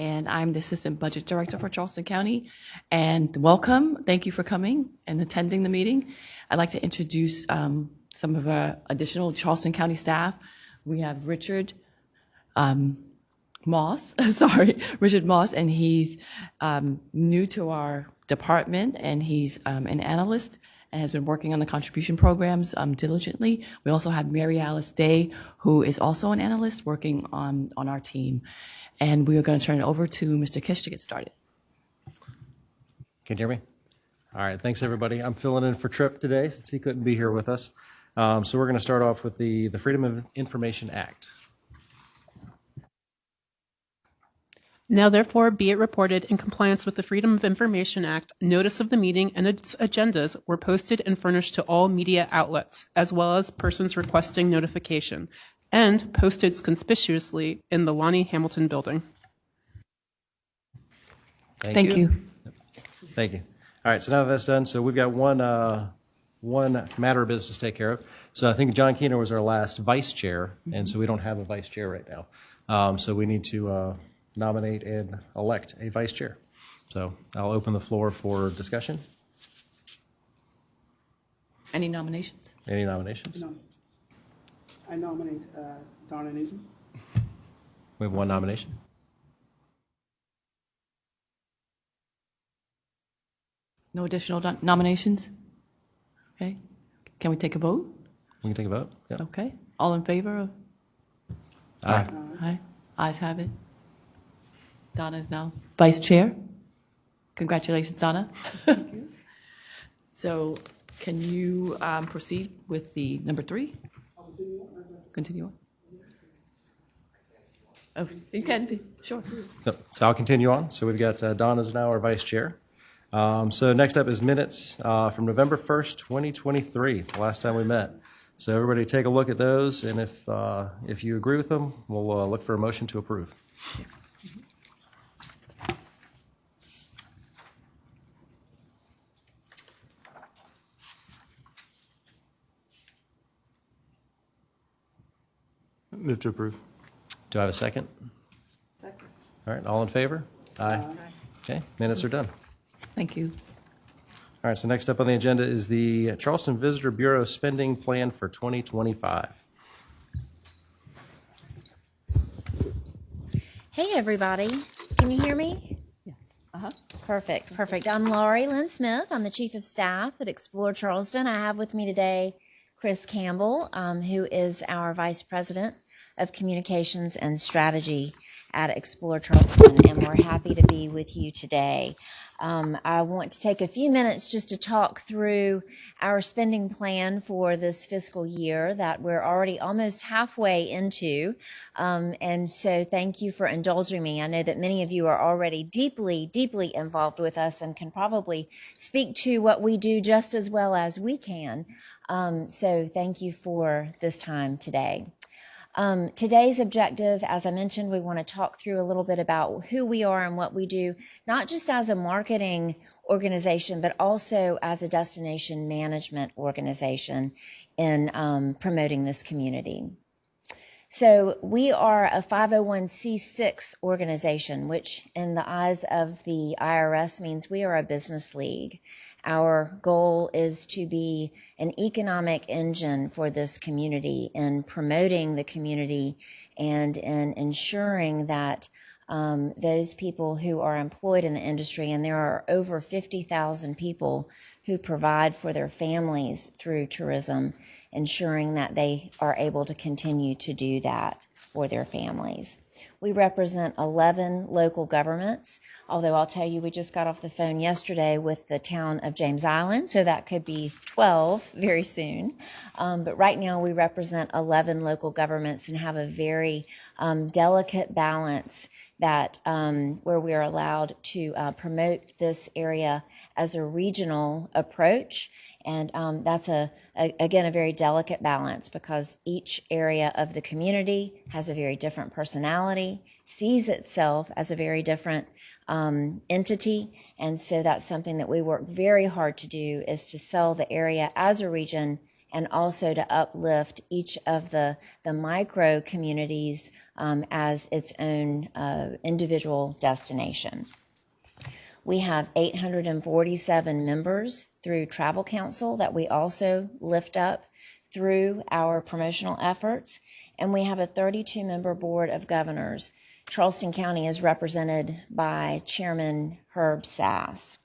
and I'm the Assistant Budget Director for Charleston County. And welcome, thank you for coming and attending the meeting. I'd like to introduce some of our additional Charleston County staff. We have Richard Moss, Richard Moss, and he's new to our department, and he's an analyst and has been working on the contribution programs diligently. We also have Mary Alice Day, who is also an analyst working on our team. And we are going to turn it over to Mr. Kish to get started. Can you hear me? All right, thanks everybody. I'm filling in for Tripp today since he couldn't be here with us. So we're going to start off with the Freedom of Information Act. Now therefore be it reported, in compliance with the Freedom of Information Act, notice of the meeting and its agendas were posted and furnished to all media outlets, as well as persons requesting notification, and posted conspicuously in the Lonnie Hamilton building. Thank you. Thank you. All right, so now that that's done, so we've got one matter of business to take care of. So I think John Keener was our last vice chair, and so we don't have a vice chair right now. So we need to nominate and elect a vice chair. So I'll open the floor for discussion. Any nominations? Any nominations? No. I nominate Donna Newton. We have one nomination. No additional nominations? Okay. Can we take a vote? We can take a vote. Yeah. Okay. All in favor of? Aye. Aye. Ayes have it. Donna is now vice chair. Congratulations, Donna. Thank you. So can you proceed with the number 3? Continue on. Oh, you can be, sure. So I'll continue on. So we've got Donna is now our vice chair. So next up is minutes from November 1st, 2023, the last time we met. So everybody take a look at those, and if you agree with them, we'll look for a motion to approve. Move to approve. Do I have a second? Second. All right, all in favor? Aye. Okay, minutes are done. Thank you. All right, so next up on the agenda is the Charleston Visitor Bureau spending plan for 2025. Hey, everybody. Can you hear me? Yes. Perfect. I'm Laurie Lynn Smith. I'm the Chief of Staff at Explore Charleston. I have with me today Chris Campbell, who is our Vice President of Communications and Strategy at Explore Charleston, and we're happy to be with you today. I want to take a few minutes just to talk through our spending plan for this fiscal year that we're already almost halfway into. And so thank you for indulging me. I know that many of you are already deeply involved with us and can probably speak to what we do just as well as we can. So thank you for this time today. Today's objective, as I mentioned, we want to talk through a little bit about who we are and what we do, not just as a marketing organization, but also as a destination management organization in promoting this community. So we are a 501c6 organization, which in the eyes of the IRS means we are a business league. Our goal is to be an economic engine for this community in promoting the community and in ensuring that those people who are employed in the industry, and there are over 50,000 people who provide for their families through tourism, ensuring that they are able to continue to do that for their families. We represent 11 local governments, although I'll tell you we just got off the phone yesterday with the town of James Island, so that could be 12 very soon. But right now we represent 11 local governments and have a very delicate balance that where we are allowed to promote this area as a regional approach. And that's, again, a very delicate balance because each area of the community has a very different personality, sees itself as a very different entity. And so that's something that we work very hard to do, is to sell the area as a region and also to uplift each of the micro communities as its own individual destination. We have 847 members through Travel Council that we also lift up through our promotional efforts, and we have a 32-member board of governors. Charleston County is represented by Chairman Herb Sass.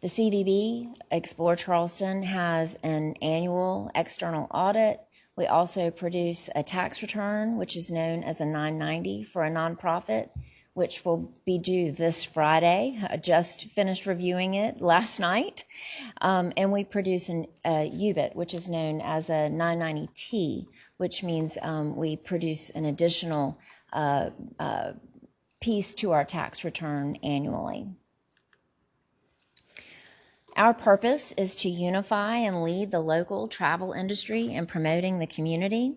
The CVB, Explore Charleston, has an annual external audit. We also produce a tax return, which is known as a 990 for a nonprofit, which will be due this Friday. I just finished reviewing it last night. And we produce a UBIT, which is known as a 990T, which means we produce an additional piece to our tax return annually. Our purpose is to unify and lead the local travel industry in promoting the community.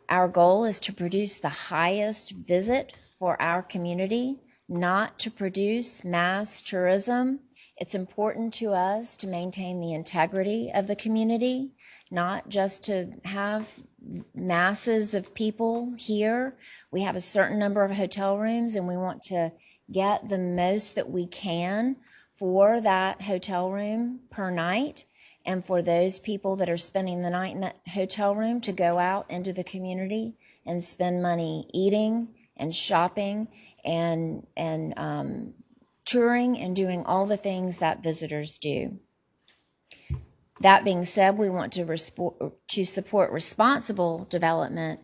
Our goal is to produce the highest visit for our community, not to produce mass tourism. It's important to us to maintain the integrity of the community, not just to have masses of people here. We have a certain number of hotel rooms, and we want to get the most that we can for that hotel room per night, and for those people that are spending the night in that hotel room to go out into the community and spend money eating and shopping and touring and doing all the things that visitors do. That being said, we want to support responsible development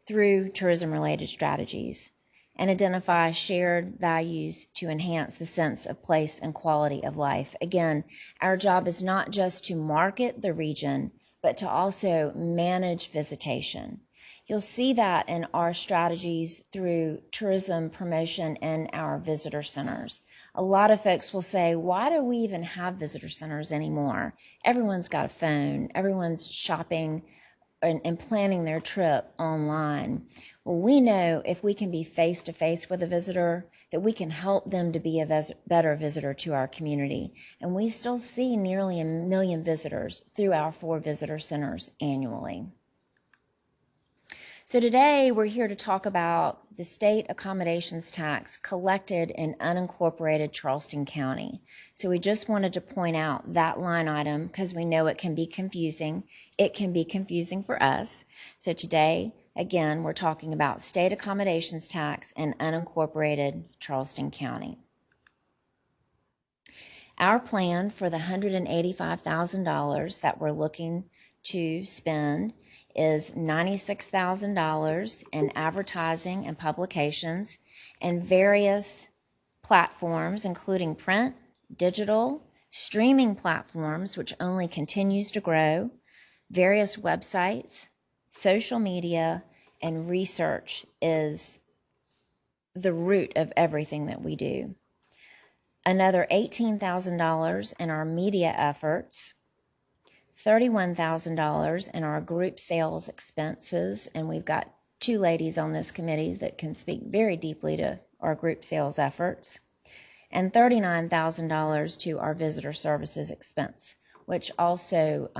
through tourism-related strategies and identify shared values to enhance the sense of place and quality of life. Again, our job is not just to market the region, but to also manage visitation. You'll see that in our strategies through tourism promotion in our visitor centers. A lot of folks will say, why do we even have visitor centers anymore? Everyone's got a phone, everyone's shopping and planning their trip online. Well, we know if we can be face-to-face with a visitor, that we can help them to be a better visitor to our community. And we still see nearly 1 million visitors through our 4 visitor centers annually. So today we're here to talk about the state accommodations tax collected in unincorporated Charleston County. So we just wanted to point out that line item because we know it can be confusing. It can be confusing for us. So today, again, we're talking about state accommodations tax in unincorporated Charleston County. Our plan for the $185,000 that we're looking to spend is $96,000 in advertising and publications and various platforms, including print, digital, streaming platforms, which only continues to grow, various websites, social media, and research is the root of everything that we do. Another $18,000 in our media efforts, $31,000 in our group sales expenses, and we've got 2 ladies on this committee that can speak very deeply to our group sales efforts, and $39,000 to our visitor services expense, which also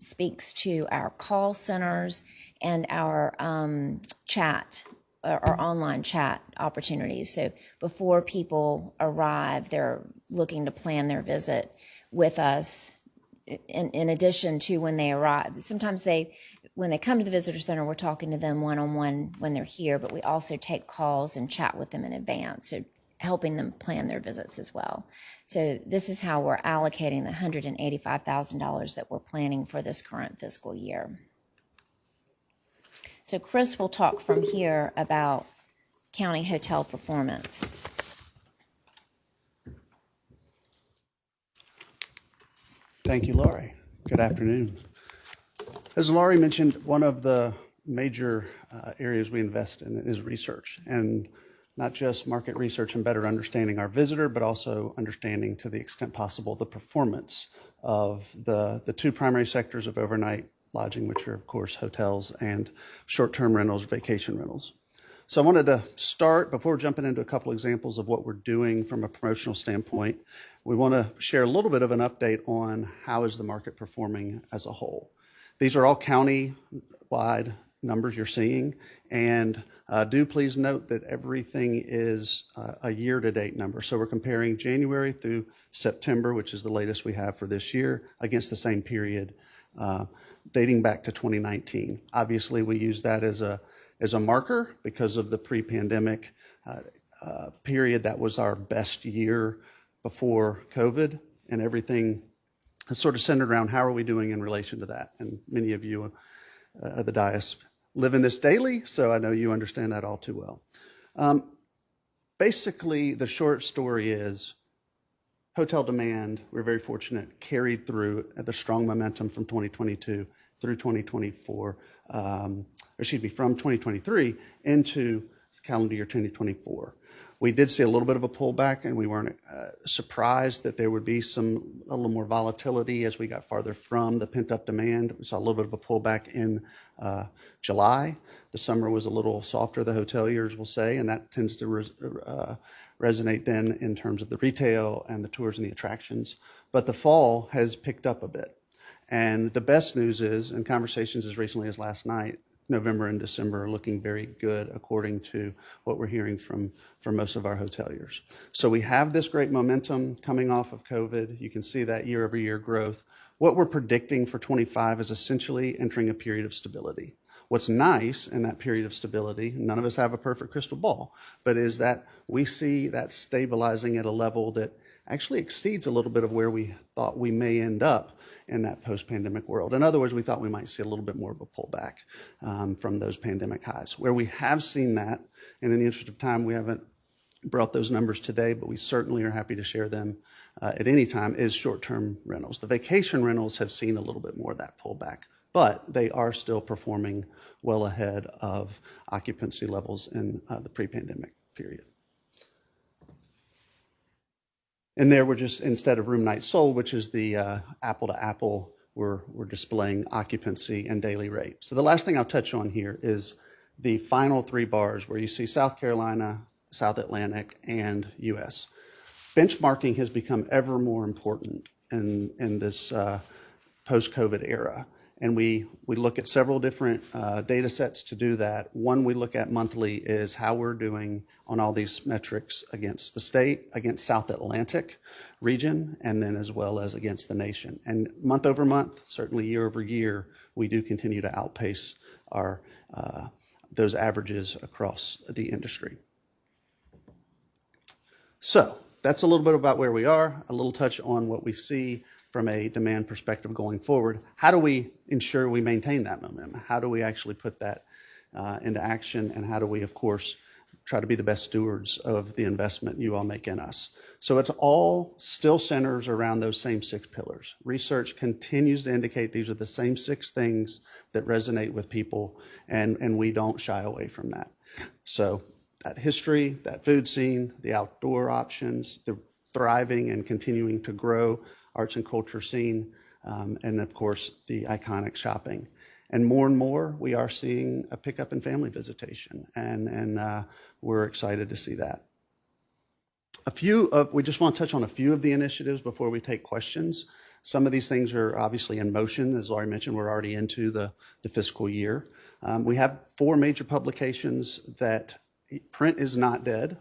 speaks to our call centers and our chat, or online chat opportunities. So before people arrive, they're looking to plan their visit with us in addition to when they arrive. Sometimes when they come to the visitor center, we're talking to them one-on-one when they're here, but we also take calls and chat with them in advance, so helping them plan their visits as well. So this is how we're allocating the $185,000 that we're planning for this current fiscal year. So Chris will talk from here about county hotel performance. Thank you, Laurie. Good afternoon. As Laurie mentioned, one of the major areas we invest in is research, and not just market research and better understanding our visitor, but also understanding, to the extent possible, the performance of the 2 primary sectors of overnight lodging, which are, of course, hotels and short-term rentals, vacation rentals. So I wanted to start, before jumping into a couple examples of what we're doing from a promotional standpoint, we want to share a little bit of an update on how is the market performing as a whole. These are all county-wide numbers you're seeing, and do please note that everything is a year-to-date number. So we're comparing January through September, which is the latest we have for this year, against the same period dating back to 2019. Obviously, we use that as a marker because of the pre-pandemic period. That was our best year before COVID, and everything is sort of centered around how are we doing in relation to that. And many of you at the dais live in this daily, so I know you understand that all too well. Basically, the short story is hotel demand, we're very fortunate, carried through the strong momentum from 2022 through 2024, from 2023 into calendar year 2024. We did see a little bit of a pullback, and we weren't surprised that there would be a little more volatility as we got farther from the pent-up demand. We saw a little bit of a pullback in July. The summer was a little softer, the hoteliers will say, and that tends to resonate then in terms of the retail and the tours and the attractions. But the fall has picked up a bit. And the best news is, in conversations as recently as last night, November and December are looking very good according to what we're hearing from most of our hoteliers. So we have this great momentum coming off of COVID. You can see that year-over-year growth. What we're predicting for 25 is essentially entering a period of stability. What's nice in that period of stability, none of us have a perfect crystal ball, but is that we see that stabilizing at a level that actually exceeds a little bit of where we thought we may end up in that post-pandemic world. In other words, we thought we might see a little bit more of a pullback from those pandemic highs. Where we have seen that, and in the interest of time, we haven't brought those numbers today, but we certainly are happy to share them at any time, is short-term rentals. The vacation rentals have seen a little bit more of that pullback, but they are still performing well ahead of occupancy levels in the pre-pandemic period. And there we're just, instead of room nights sold, which is the apple to apple, we're displaying occupancy and daily rate. So the last thing I'll touch on here is the final three bars where you see South Carolina, South Atlantic, and US. Benchmarking has become ever more important in this post-COVID era. And we look at several different data sets to do that. One we look at monthly is how we're doing on all these metrics against the state, against South Atlantic region, and then as well as against the nation. And month over month, certainly year over year, we do continue to outpace our those averages across the industry. So that's a little bit about where we are, a little touch on what we see from a demand perspective going forward. How do we ensure we maintain that momentum? How do we actually put that into action? And how do we, of course, try to be the best stewards of the investment you all make in us? So it's all still centers around those same 6 pillars. Research continues to indicate these are the same 6 things that resonate with people, and we don't shy away from that. So that history, that food scene, the outdoor options, the thriving and continuing to grow arts and culture scene, and of course, the iconic shopping. And more, we are seeing a pickup in family visitation, and we're excited to see that. We just want to touch on a few of the initiatives before we take questions. Some of these things are obviously in motion. As Laurie mentioned, we're already into the fiscal year. We have 4 major publications that print is not dead.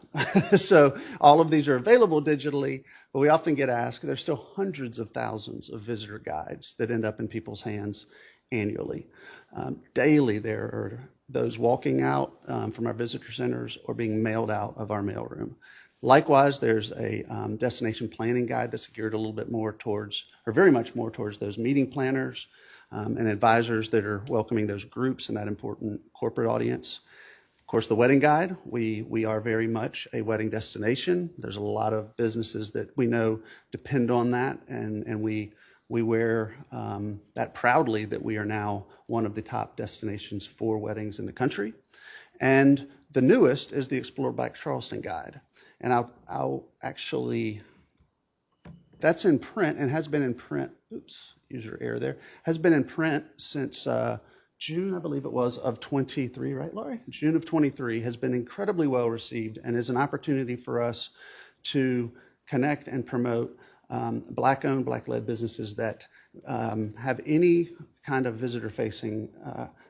So all of these are available digitally, but we often get asked, there's still hundreds of thousands of visitor guides that end up in people's hands annually. Daily, there are those walking out from our visitor centers or being mailed out of our mailroom. Likewise, there's a destination planning guide that's geared a little bit more towards, or very much more towards those meeting planners and advisors that are welcoming those groups and that important corporate audience. Of course, the wedding guide, we are very much a wedding destination. There's a lot of businesses that we know depend on that, and we wear that proudly that we are now one of the top destinations for weddings in the country. And the newest is the Explore Black Charleston guide. And I'll actually, that's in print and has been in print, user error there, has been in print since June, I believe it was, of 23, right, Laurie? June of 23 has been incredibly well received and is an opportunity for us to connect and promote Black-owned, Black-led businesses that have any kind of visitor-facing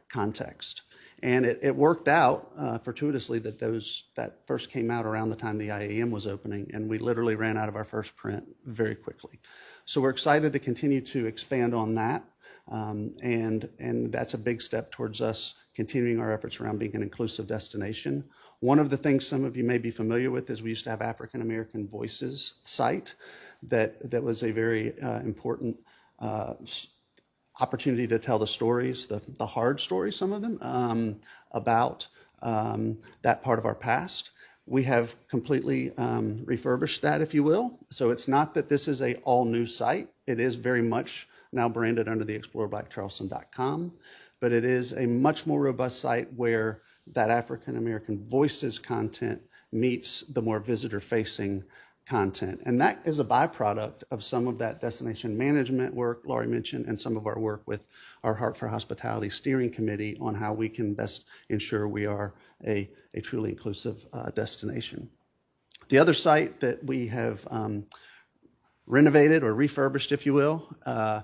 context. And it worked out fortuitously that first came out around the time the IAM was opening, and we literally ran out of our first print very quickly. So we're excited to continue to expand on that, and that's a big step towards us continuing our efforts around being an inclusive destination. One of the things some of you may be familiar with is we used to have African American Voices site that was a very important opportunity to tell the stories, the hard stories, some of them, about that part of our past. We have completely refurbished that, if you will. So it's not that this is a all-new site. It is very much now branded under the exploreblackcharleston.com, but it is a much more robust site where that African American Voices content meets the more visitor-facing content. And that is a byproduct of some of that destination management work Laurie mentioned and some of our work with our Heart for Hospitality Steering Committee on how we can best ensure we are a truly inclusive destination. The other site that we have renovated or refurbished, if you will,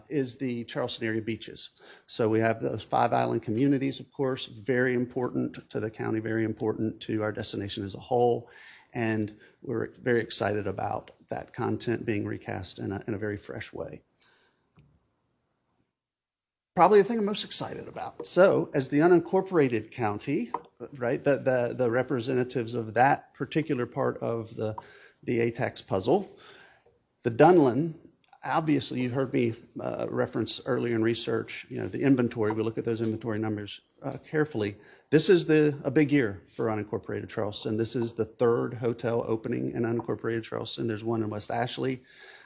is the Charleston area beaches. So we have those 5 island communities, of course, very important to the county, very important to our destination as a whole. And we're very excited about that content being recast in a very fresh way. Probably the thing I'm most excited about. So as the unincorporated county, right, the representatives of that particular part of the ATAX puzzle, the Dunlin, obviously you heard me reference earlier in research, the inventory, we look at those inventory numbers carefully. This is a big year for unincorporated Charleston. This is the 3rd hotel opening in unincorporated Charleston. There's one in West Ashley.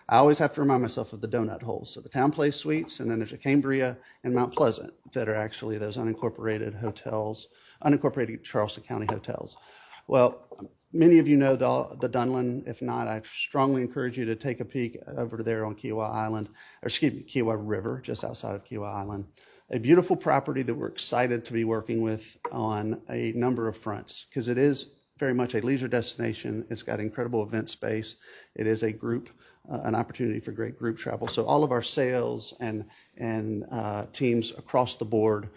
I always have to remind myself of the donut holes. So the Town Place Suites, and then there's a Cambria and Mount Pleasant that are actually those unincorporated hotels, unincorporated Charleston County hotels. Well, many of you know the Dunlin. If not, I strongly encourage you to take a peek over there on Kiowa Island, or excuse me, Kiowa River, just outside of Kiowa Island. A beautiful property that we're excited to be working with on a number of fronts, because it is very much a leisure destination. It's got incredible event space. It is a group, an opportunity for great group travel. So all of our sales and teams across the board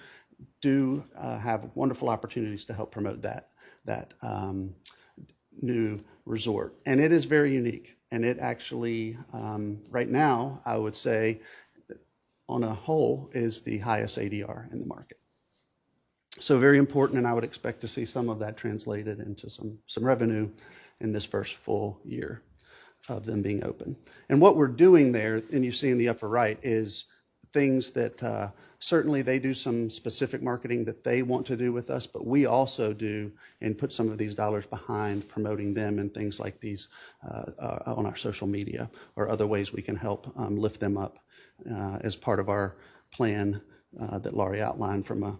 do have wonderful opportunities to help promote that new resort. And it is very unique. And it actually, right now, I would say, on a whole, is the highest ADR in the market. So very important, and I would expect to see some of that translated into some revenue in this first full year of them being open. And what we're doing there, and you see in the upper right, is things that certainly they do some specific marketing that they want to do with us, but we also do and put some of these dollars behind promoting them and things like these on our social media or other ways we can help lift them up as part of our plan that Laurie outlined from a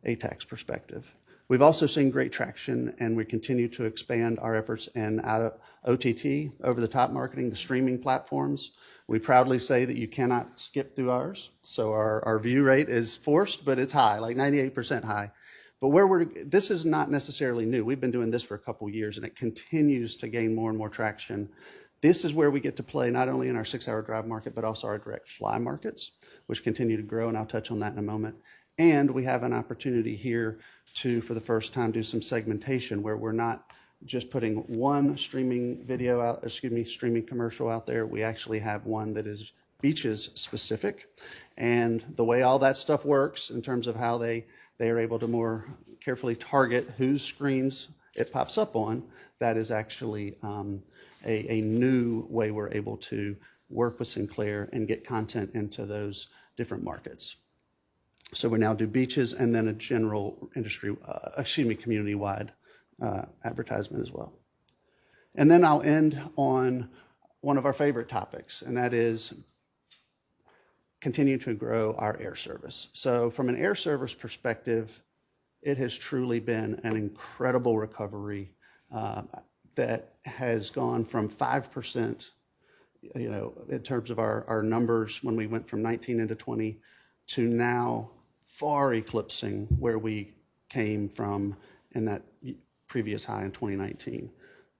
ATAX perspective. We've also seen great traction, and we continue to expand our efforts in out of OTT, over-the-top marketing, the streaming platforms. We proudly say that you cannot skip through ours. So our view rate is forced, but it's high, like 98% high. But this is not necessarily new. We've been doing this for a couple years, and it continues to gain more and more traction. This is where we get to play not only in our 6-hour drive market, but also our direct fly markets, which continue to grow, and I'll touch on that in a moment. And we have an opportunity here to, for the first time, do some segmentation where we're not just putting one streaming commercial out there. We actually have one that is beaches specific. And the way all that stuff works in terms of how they are able to more carefully target whose screens it pops up on, that is actually a new way we're able to work with Sinclair and get content into those different markets. So we now do beaches and then a general industry, community-wide advertisement as well. And then I'll end on one of our favorite topics, and that is continue to grow our air service. So from an air service perspective, it has truly been an incredible recovery that has gone from 5%, in terms of our numbers when we went from 19 into 20 to now far eclipsing where we came from in that previous high in 2019.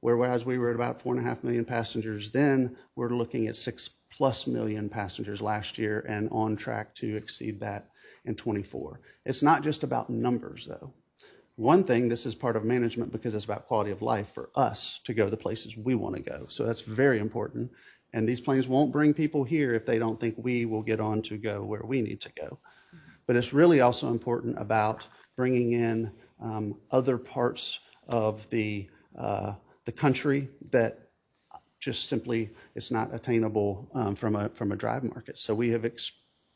whereas we were at about 4.5 million passengers then, we're looking at 6+ million passengers last year and on track to exceed that in 24. It's not just about numbers, though. One thing, this is part of management because it's about quality of life for us to go the places we want to go. So that's very important. And these planes won't bring people here if they don't think we will get on to go where we need to go. But it's really also important about bringing in other parts of the country that just simply it's not attainable from a drive market. So we have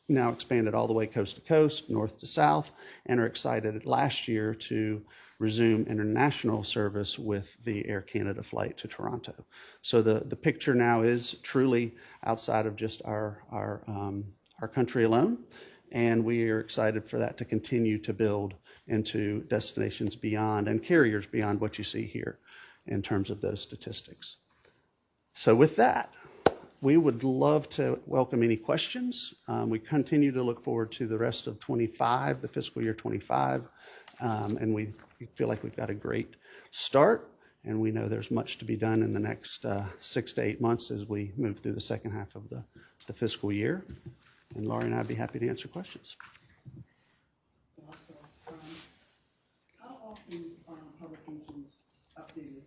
now expanded all the way coast to coast, north to south, and are excited last year to resume international service with the Air Canada flight to Toronto. So the picture now is truly outside of just our country alone, and we are excited for that to continue to build into destinations beyond and carriers beyond what you see here in terms of those statistics. So with that, we would love to welcome any questions. We continue to look forward to the rest of 25, the fiscal year 25, and we feel like we've got a great start, and we know there's much to be done in the next 6 to 8 months as we move through the second half of the fiscal year. And Laurie and I would be happy to answer questions. How often are publications updated?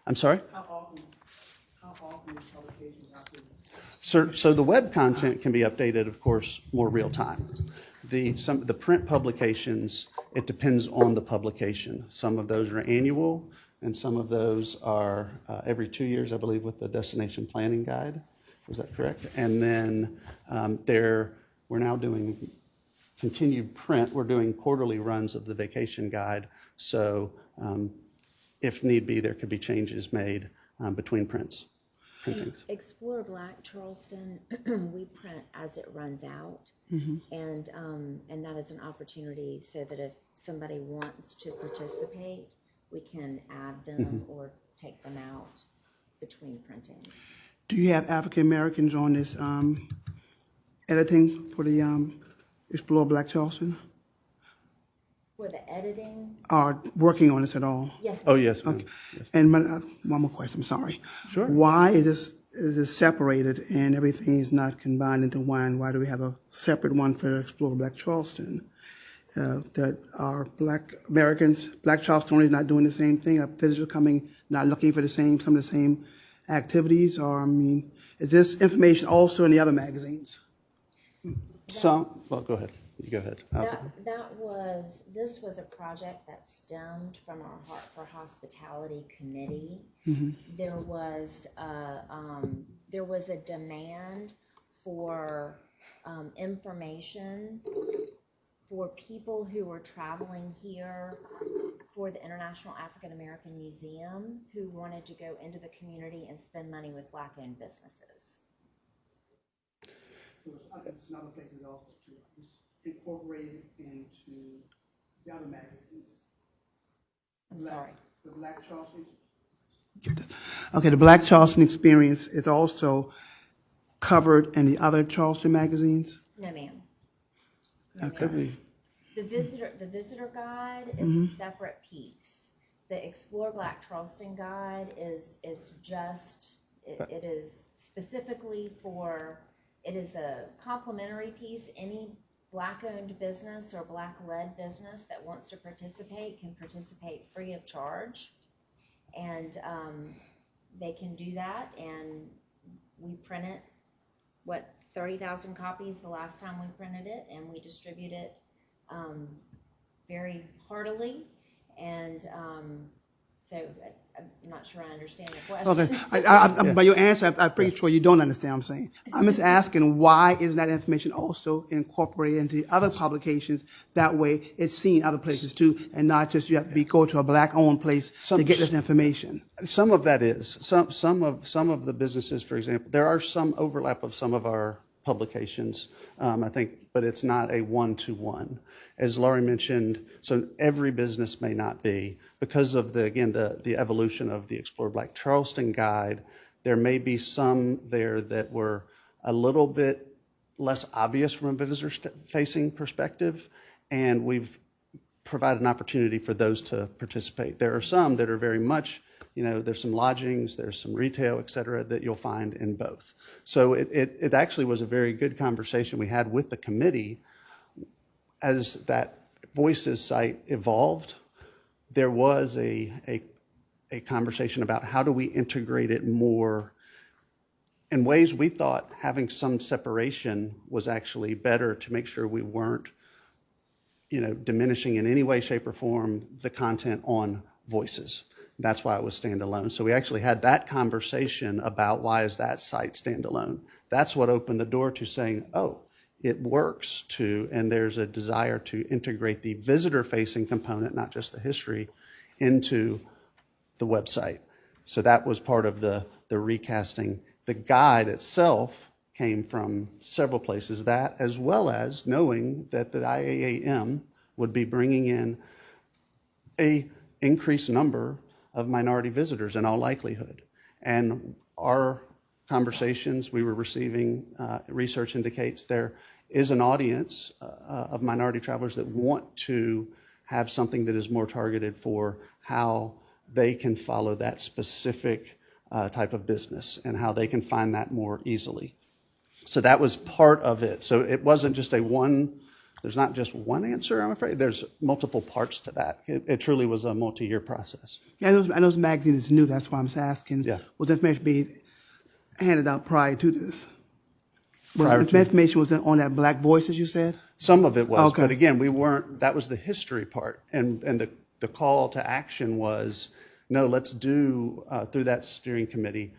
I'm sorry? How often is publications updated? So the web content can be updated, of course, more real time. The print publications, it depends on the publication. Some of those are annual, and some of those are every 2 years, I believe, with the Destination Planning Guide. Was that correct? And then we're now doing continued print. We're doing quarterly runs of the Vacation Guide. So if need be, there could be changes made between printings. Explore Black Charleston, we print as it runs out, and that is an opportunity so that if somebody wants to participate, we can add them or take them out between printings. Do you have African Americans on this editing for the Explore Black Charleston? For the editing, Are working on this at all? yes. Oh, yes, ma'am. Okay. Yes. And one more question, I'm sorry. Sure. Why is this separated and everything is not combined into one? Why do we have a separate one for Explore Black Charleston? That are Black Americans, Black Charlestonians not doing the same thing? Are visitors coming, not looking for some of the same activities? Or, I mean, is this information also in the other magazines? Well, go ahead. You go ahead. This was a project that stemmed from our Heart for Hospitality committee. There was a demand for information for people who were traveling here for the International African American Museum who wanted to go into the community and spend money with Black-owned businesses. So it's in other places also too. It's incorporated into the other magazines. I'm sorry. The Black Charleston. Okay, the Black Charleston experience is also covered in the other Charleston magazines. No, ma'am. Okay. The visitor guide is a separate piece. The Explore Black Charleston guide is just it is specifically for. It is a complimentary piece. Any Black-owned business or Black-led business that wants to participate can participate free of charge, and they can do that. And we print it, 30,000 copies the last time we printed it, and we distribute it very heartily. And so I'm not sure I understand the question. Okay. By your answer, I'm pretty sure you don't understand what I'm saying. I'm just asking, why isn't that information also incorporated into the other publications? That way it's seen other places too, and not just you have to go to a Black-owned place to get this information. Some of that is. Some of the businesses, for example, there are some overlap of some of our publications, I think, but it's not a one-to-one. As Laurie mentioned, so every business may not be, because of the evolution of the Explore Black Charleston guide, there may be some there that were a little bit less obvious from a visitor-facing perspective, and we've provided an opportunity for those to participate. There are some that are very much there's some lodgings, there's some retail, et cetera, that you'll find in both. So it actually was a very good conversation we had with the committee. As that Voices site evolved, there was a conversation about how do we integrate it more in ways we thought having some separation was actually better to make sure we weren't, diminishing in any way, shape, or form the content on Voices. That's why it was standalone. So we actually had that conversation about why is that site standalone. That's what opened the door to saying, oh, it works to, and there's a desire to integrate the visitor-facing component, not just the history, into the website. So that was part of the recasting. The guide itself came from several places, that as well as knowing that the IAAM would be bringing in a increased number of minority visitors in all likelihood. And our conversations we were receiving, research indicates there is an audience of minority travelers that want to have something that is more targeted for how they can follow that specific type of business and how they can find that more easily. So that was part of it. So it wasn't just there's not just one answer, I'm afraid. There's multiple parts to that. It truly was a multi-year process. Yeah, I know this magazine is new. That's why I'm just asking. Yeah. Was information being handed out prior to this? Prior Well, to- information was on that Black Voices, you said? Some of it was, Okay. but again, that was the history part. And the call to action was, no, let's do, through that steering committee,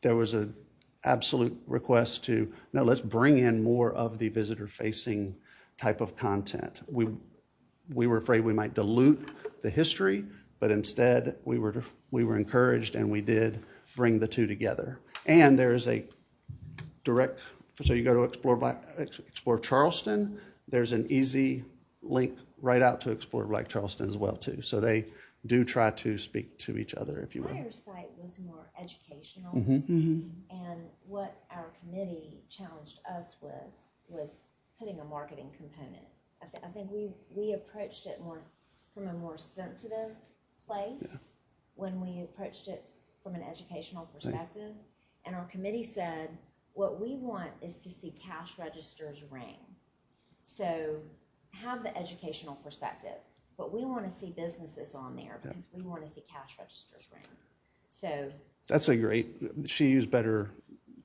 there was an absolute request to, no, let's bring in more of the visitor-facing type of content. We were afraid we might dilute the history, but instead we were encouraged, and we did bring the two together. And there is a direct, so you go to Explore Charleston, there's an easy link right out to Explore Black Charleston as well too. So they do try to speak to each other, if you will. Prior site was more educational, Mm-hmm. and what our committee challenged us with was putting a marketing component. I think we approached it more from a more sensitive place when we approached it from an educational perspective. And our committee said, what we want is to see cash registers ring. So have the educational perspective, but we want to see businesses on there because we want to see cash registers ring. So That's a great, she used better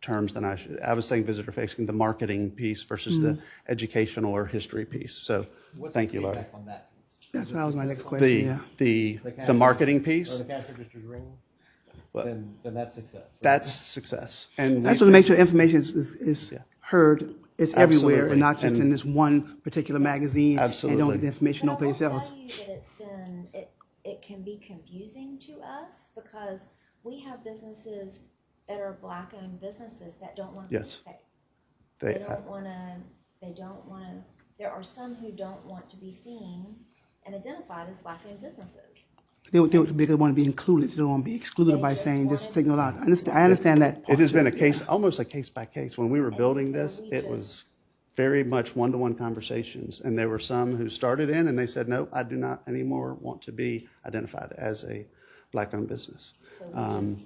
terms than I should. I was saying visitor facing, the marketing piece versus the educational or history piece. So thank you, Laura. Feedback on that piece? That was my next question, The yeah. the marketing Or piece, the cash register's ringing? Then that's success. Right? that's success. And That's what to make sure information is heard, it's everywhere, Absolutely. and not just in And- this one particular magazine. And Absolutely. don't get the information no But I will place else. tell you that it can be confusing to us because we have businesses that are Black-owned businesses that don't want to Yes. participate. They- They don't want to, there are some who don't want to be seen and identified as Black-owned businesses. They want to be included. They don't want to be excluded They by just saying just wanted- signal out. I understand that part. It has been a case, almost a case by case. When we were building so this, we it just- was very much one-to-one conversations. And there were some who started in and they said, nope, I do not anymore want to be identified as a Black-owned business.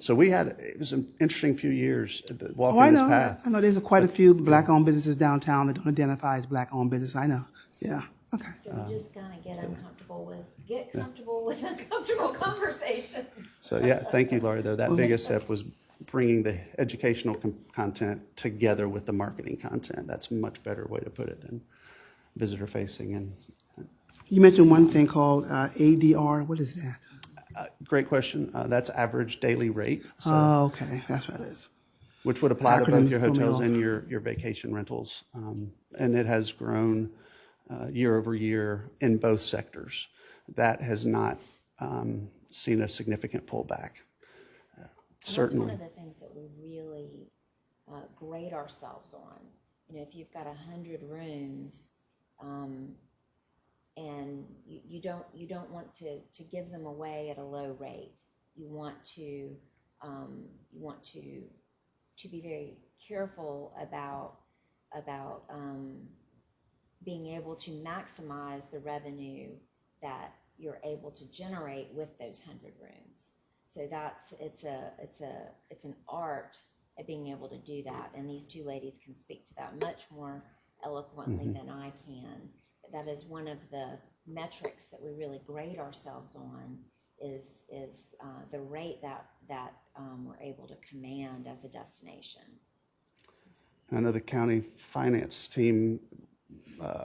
So it was an interesting few years Oh, walking I this know. path. I know there's quite a few Black-owned businesses downtown that don't identify as Black-owned business. I know. Yeah. Okay. So we just kind of get comfortable with uncomfortable conversations. So yeah, thank you, Laurie, though. That biggest step was bringing the educational content together with the marketing content. That's a much better way to put it than visitor-facing. And You mentioned one thing called ADR. What is that? great question. That's average daily rate. So Oh, okay. That's what it is. which would apply to both Acronyms your throw me hotels off. and your vacation rentals. And it has grown year over year in both sectors. That has not seen a significant pullback. Certainly. That's one of the things that we really grade ourselves on. If you've got 100 rooms, and you don't want to give them away at a low rate. You want to be very careful about being able to maximize the revenue that you're able to generate with those 100 rooms. So it's an art at being able to do that. And these two ladies can speak to that much more eloquently than I can. But that is one of the metrics that we really grade ourselves on is the rate that we're able to command as a destination. I know the county finance team,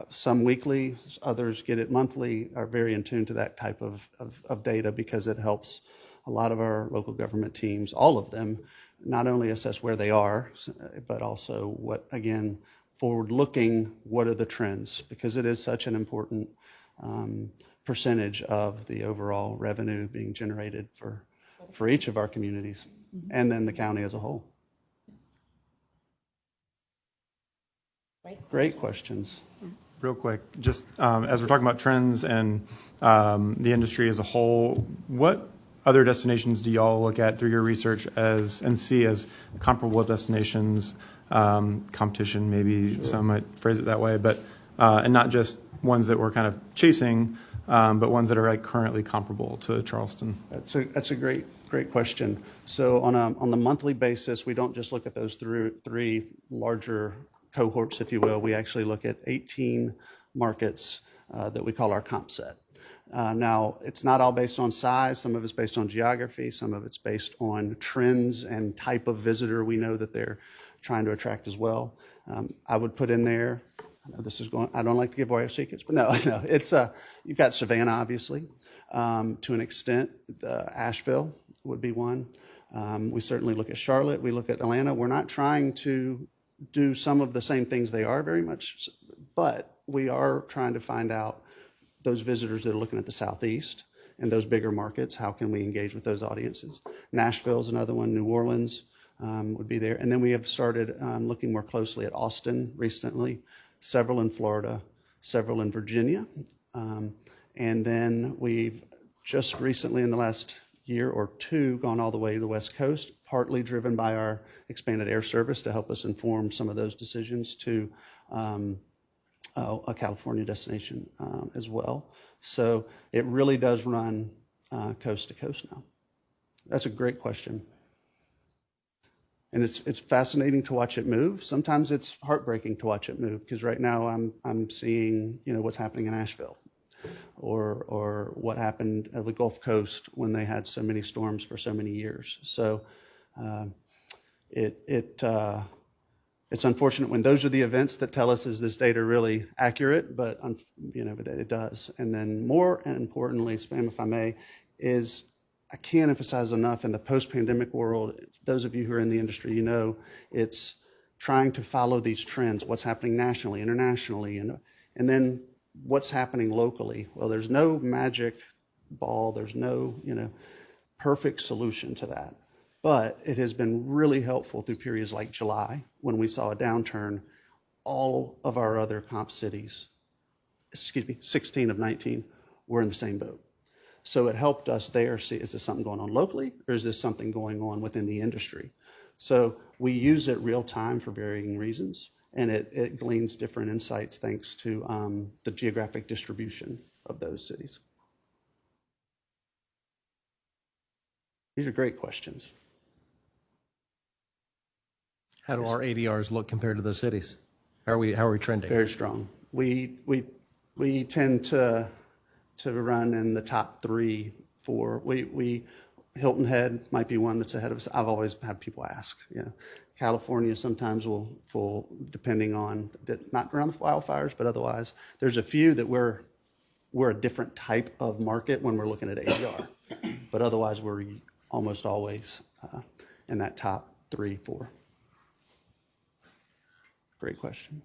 some weekly, others get it monthly, are very in tune to that type of data because it helps a lot of our local government teams, all of them, not only assess where they are, but also what, again, forward-looking, what are the trends? Because it is such an important percentage of the overall revenue being generated for each of our communities, and then the county as a whole. Great questions. Real quick, just as we're talking about trends and the industry as a whole, what other destinations do y'all look at through your research and see as comparable destinations, competition, maybe some might phrase it that way, but and not just ones that we're kind of chasing, but ones that are like currently comparable to Charleston? That's a great question. So on the monthly basis, we don't just look at those three larger cohorts, if you will. We actually look at 18 markets that we call our comp set. Now, it's not all based on size. Some of it's based on geography. Some of it's based on trends and type of visitor we know that they're trying to attract as well. I would put in there, I know this is going, I don't like to give away our secrets, but no, it's, you've got Savannah, obviously, to an extent. Asheville would be one. We certainly look at Charlotte. We look at Atlanta. We're not trying to do some of the same things they are very much, but we are trying to find out those visitors that are looking at the Southeast and those bigger markets. How can we engage with those audiences? Nashville's another one. New Orleans would be there. And then we have started looking more closely at Austin recently, several in Florida, several in Virginia. And then we've just recently in the last year or two gone all the way to the West Coast, partly driven by our expanded air service to help us inform some of those decisions to a California destination as well. So it really does run coast to coast now. That's a great question. And it's fascinating to watch it move. Sometimes it's heartbreaking to watch it move because right now I'm seeing what's happening in Asheville, or what happened at the Gulf Coast when they had so many storms for so many years. So it's unfortunate when those are the events that tell us, is this data really accurate? But it does. And then more importantly, Spam, if I may, is I can't emphasize enough in the post-pandemic world, those of you who are in the industry, it's trying to follow these trends, what's happening nationally, internationally, and then what's happening locally. Well, there's no magic ball. There's no, perfect solution to that. But it has been really helpful through periods like July when we saw a downturn. All of our other comp cities, 16 of 19, were in the same boat. So it helped us there see, is this something going on locally or is this something going on within the industry? So we use it real time for varying reasons, and it gleans different insights thanks to the geographic distribution of those cities. These are great questions. How do our ADRs look compared to those cities? How are we trending? Very strong. We tend to run in the top 3, 4. Hilton Head might be one that's ahead of us. I've always had people ask. California sometimes will depending on not around the wildfires, but otherwise. There's a few that we're a different type of market when we're looking at ADR, but otherwise we're almost always in that top 3, 4. Great question.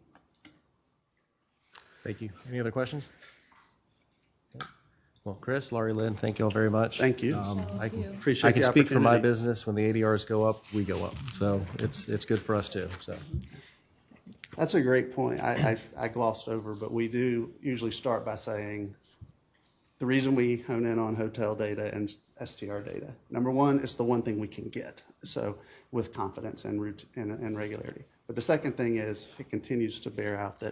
Thank you. Any other questions? Okay. Well, Chris, Laurie, Lynn, thank you all very much. Thank you. I can Appreciate I can the speak for my opportunity. business. When the ADRs go up, we go up. So it's good for us too. So That's a great point. I glossed over, but we do usually start by saying the reason we hone in on hotel data and STR data. Number one, it's the one thing we can get, so with confidence and regularity. But the second thing is it continues to bear out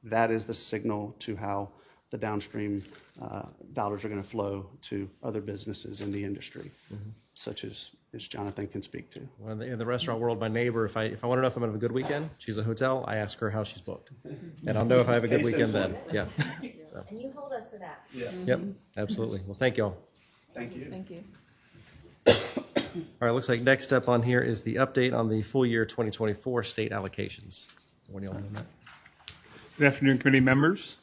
that is the signal to how the downstream dollars are going to flow to other businesses in the industry, such as Jonathan can speak to. Well, in the restaurant world, my neighbor, if I want to know if I'm going to have a good weekend, she's a hotel, I ask her how she's booked. And I'll know if I have a good weekend then. Yeah. So, And you hold us to that. yep, absolutely. Well, thank you all. Thank you. Thank you. All right, looks like next up on here is the update on the full year 2024 state allocations. What do y'all know that? Good afternoon, committee members.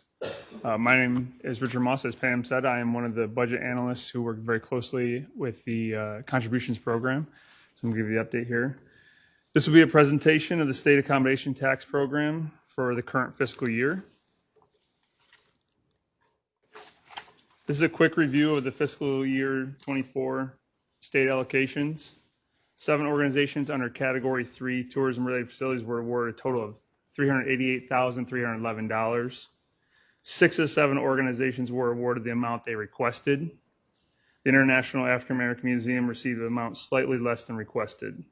My name is Richard Moss. As Pam said, I am one of the budget analysts who work very closely with the contributions program. So I'm going to give you the update here. This will be a presentation of the state accommodation tax program for the current fiscal year. This is a quick review of the fiscal year 24 state allocations. 7 organizations under Category 3 tourism-related facilities were awarded a total of $388,311. 6 of 7 organizations were awarded the amount they requested. The International African American Museum received an amount slightly less than requested.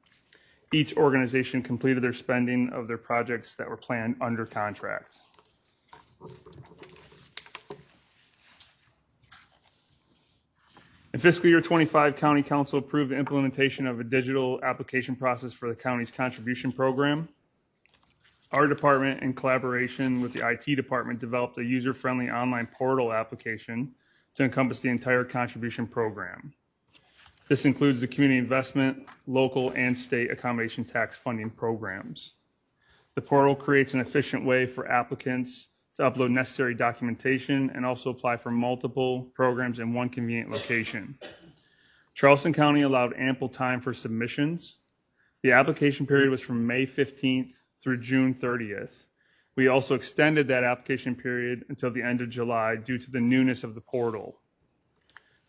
Each organization completed their spending of their projects that were planned under contract. In fiscal year 25, County Council approved the implementation of a digital application process for the county's contribution program. Our department, in collaboration with the IT department, developed a user-friendly online portal application to encompass the entire contribution program. This includes the community investment, local, and state accommodation tax funding programs. The portal creates an efficient way for applicants to upload necessary documentation and also apply for multiple programs in one convenient location. Charleston County allowed ample time for submissions. The application period was from May 15th through June 30th. We also extended that application period until the end of July due to the newness of the portal.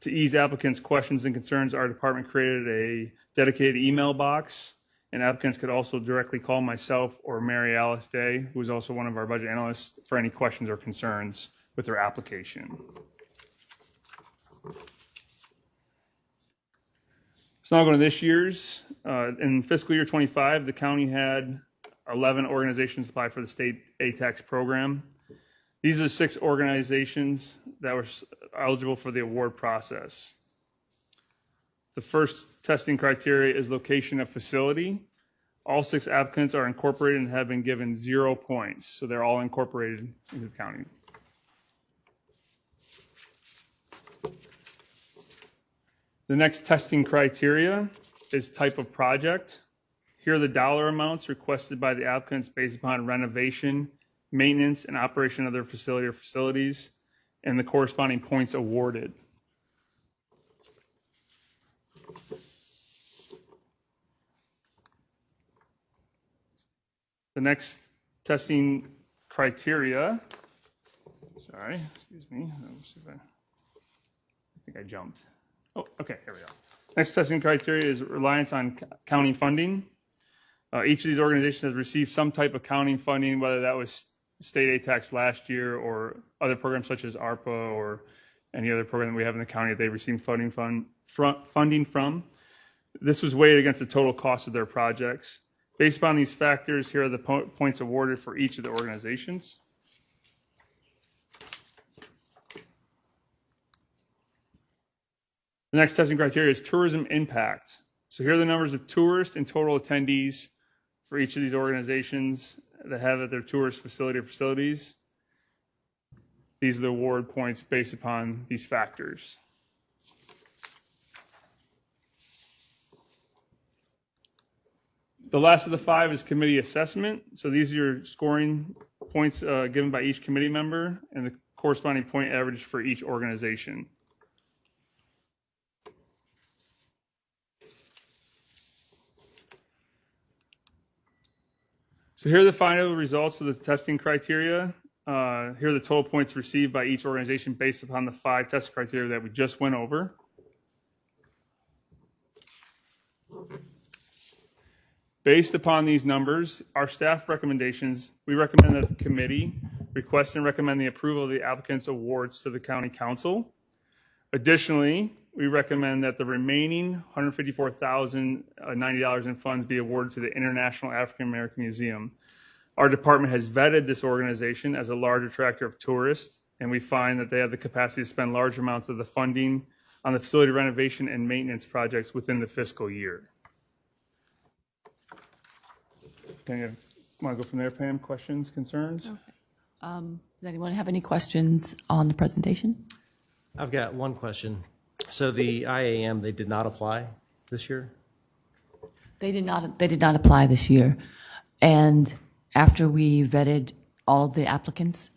To ease applicants' questions and concerns, our department created a dedicated email box, and applicants could also directly call myself or Mary Alice Day, who is also one of our budget analysts, for any questions or concerns with their application. So now going to this year's. In fiscal year 25, the county had 11 organizations apply for the state ATAX program. These are 6 organizations that were eligible for the award process. The first testing criteria is location of facility. All 6 applicants are incorporated and have been given 0 points, so they're all incorporated into the county. The next testing criteria is type of project. Here are the dollar amounts requested by the applicants based upon renovation, maintenance, and operation of their facility or facilities, and the corresponding points awarded. The next testing criteria, sorry, excuse me. Let's see if I think I jumped. Oh, okay, here we go. Next testing criteria is reliance on county funding. Each of these organizations has received some type of county funding, whether that was state ATAX last year or other programs such as ARPA or any other program that we have in the county that they received funding from. This was weighed against the total cost of their projects. Based upon these factors, here are the points awarded for each of the organizations. The next testing criteria is tourism impact. So here are the numbers of tourists and total attendees for each of these organizations that have at their tourist facility or facilities. These are the award points based upon these factors. The last of the 5 is committee assessment. So these are your scoring points given by each committee member and the corresponding point average for each organization. So here are the final results of the testing criteria. Here are the total points received by each organization based upon the 5 test criteria that we just went over. Based upon these numbers, our staff recommendations, we recommend that the committee request and recommend the approval of the applicant's awards to the county council. Additionally, we recommend that the remaining $154,090 in funds be awarded to the International African American Museum. Our department has vetted this organization as a large attractor of tourists and we find that they have the capacity to spend large amounts of the funding on the facility renovation and maintenance projects within the fiscal year. Want to go from there, Pam? Questions, concerns? Does anyone have any questions on the presentation? I've got one question. So the IAM, they did not apply this year? They did not apply this year. And after we vetted all of the applicants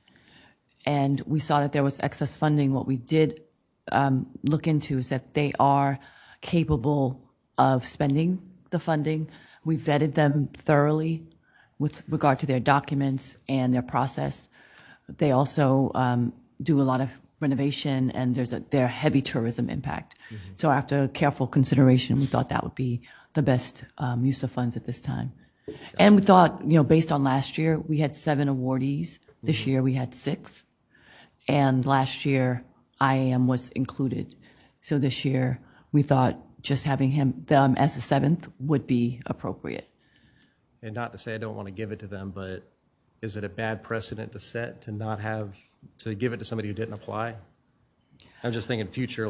and we saw that there was excess funding, what we did look into is that they are capable of spending the funding. We vetted them thoroughly with regard to their documents and their process. They also do a lot of renovation, and their heavy tourism impact. So after careful consideration, we thought that would be the best use of funds at this time. And we thought, based on last year, we had 7 awardees. This year we had 6. And last year, IAM was included. So this year, we thought just having them as the 7th would be appropriate. And not to say I don't want to give it to them, but is it a bad precedent to set to give it to somebody who didn't apply? I'm just thinking future,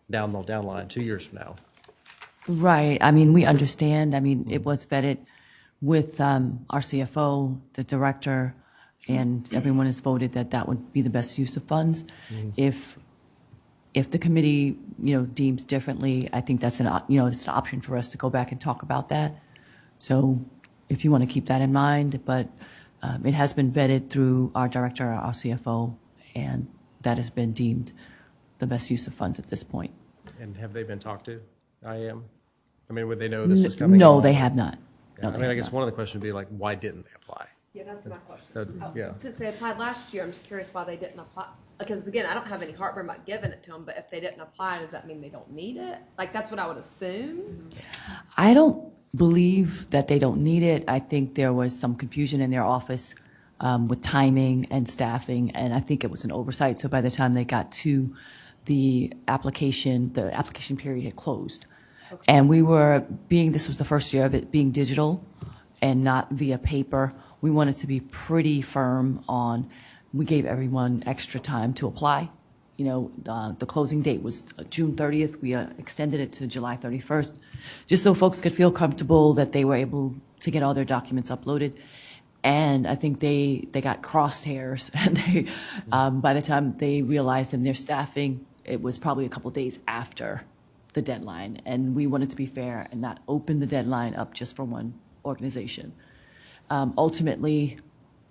down the line, 2 years from now. Right. I mean, we understand. I mean, it was vetted with our CFO, the director, and everyone has voted that that would be the best use of funds. If the committee, deems differently, I think that's it's an option for us to go back and talk about that. So if you want to keep that in mind, but it has been vetted through our director, our CFO, and that has been deemed the best use of funds at this point. And have they been talked to, IAM? I mean, would they know this is coming? No, they have not. Yeah, I guess one of the questions would be like, why didn't they apply? Yeah, that's my question. Yeah. Since they applied last year, I'm just curious why they didn't apply. Because again, I don't have any heartburn about giving it to them, but if they didn't apply, does that mean they don't need it? Like, that's what I would assume. I don't believe that they don't need it. I think there was some confusion in their office with timing and staffing, and I think it was an oversight. So by the time they got to the application period had closed. Okay. And this was the first year of it being digital and not via paper. We wanted to be pretty firm we gave everyone extra time to apply. The closing date was June 30th. We extended it to July 31st, just so folks could feel comfortable that they were able to get all their documents uploaded. And I think they got crosshairs, and by the time they realized in their staffing, it was probably a couple days after the deadline. And we wanted to be fair and not open the deadline up just for one organization. Ultimately,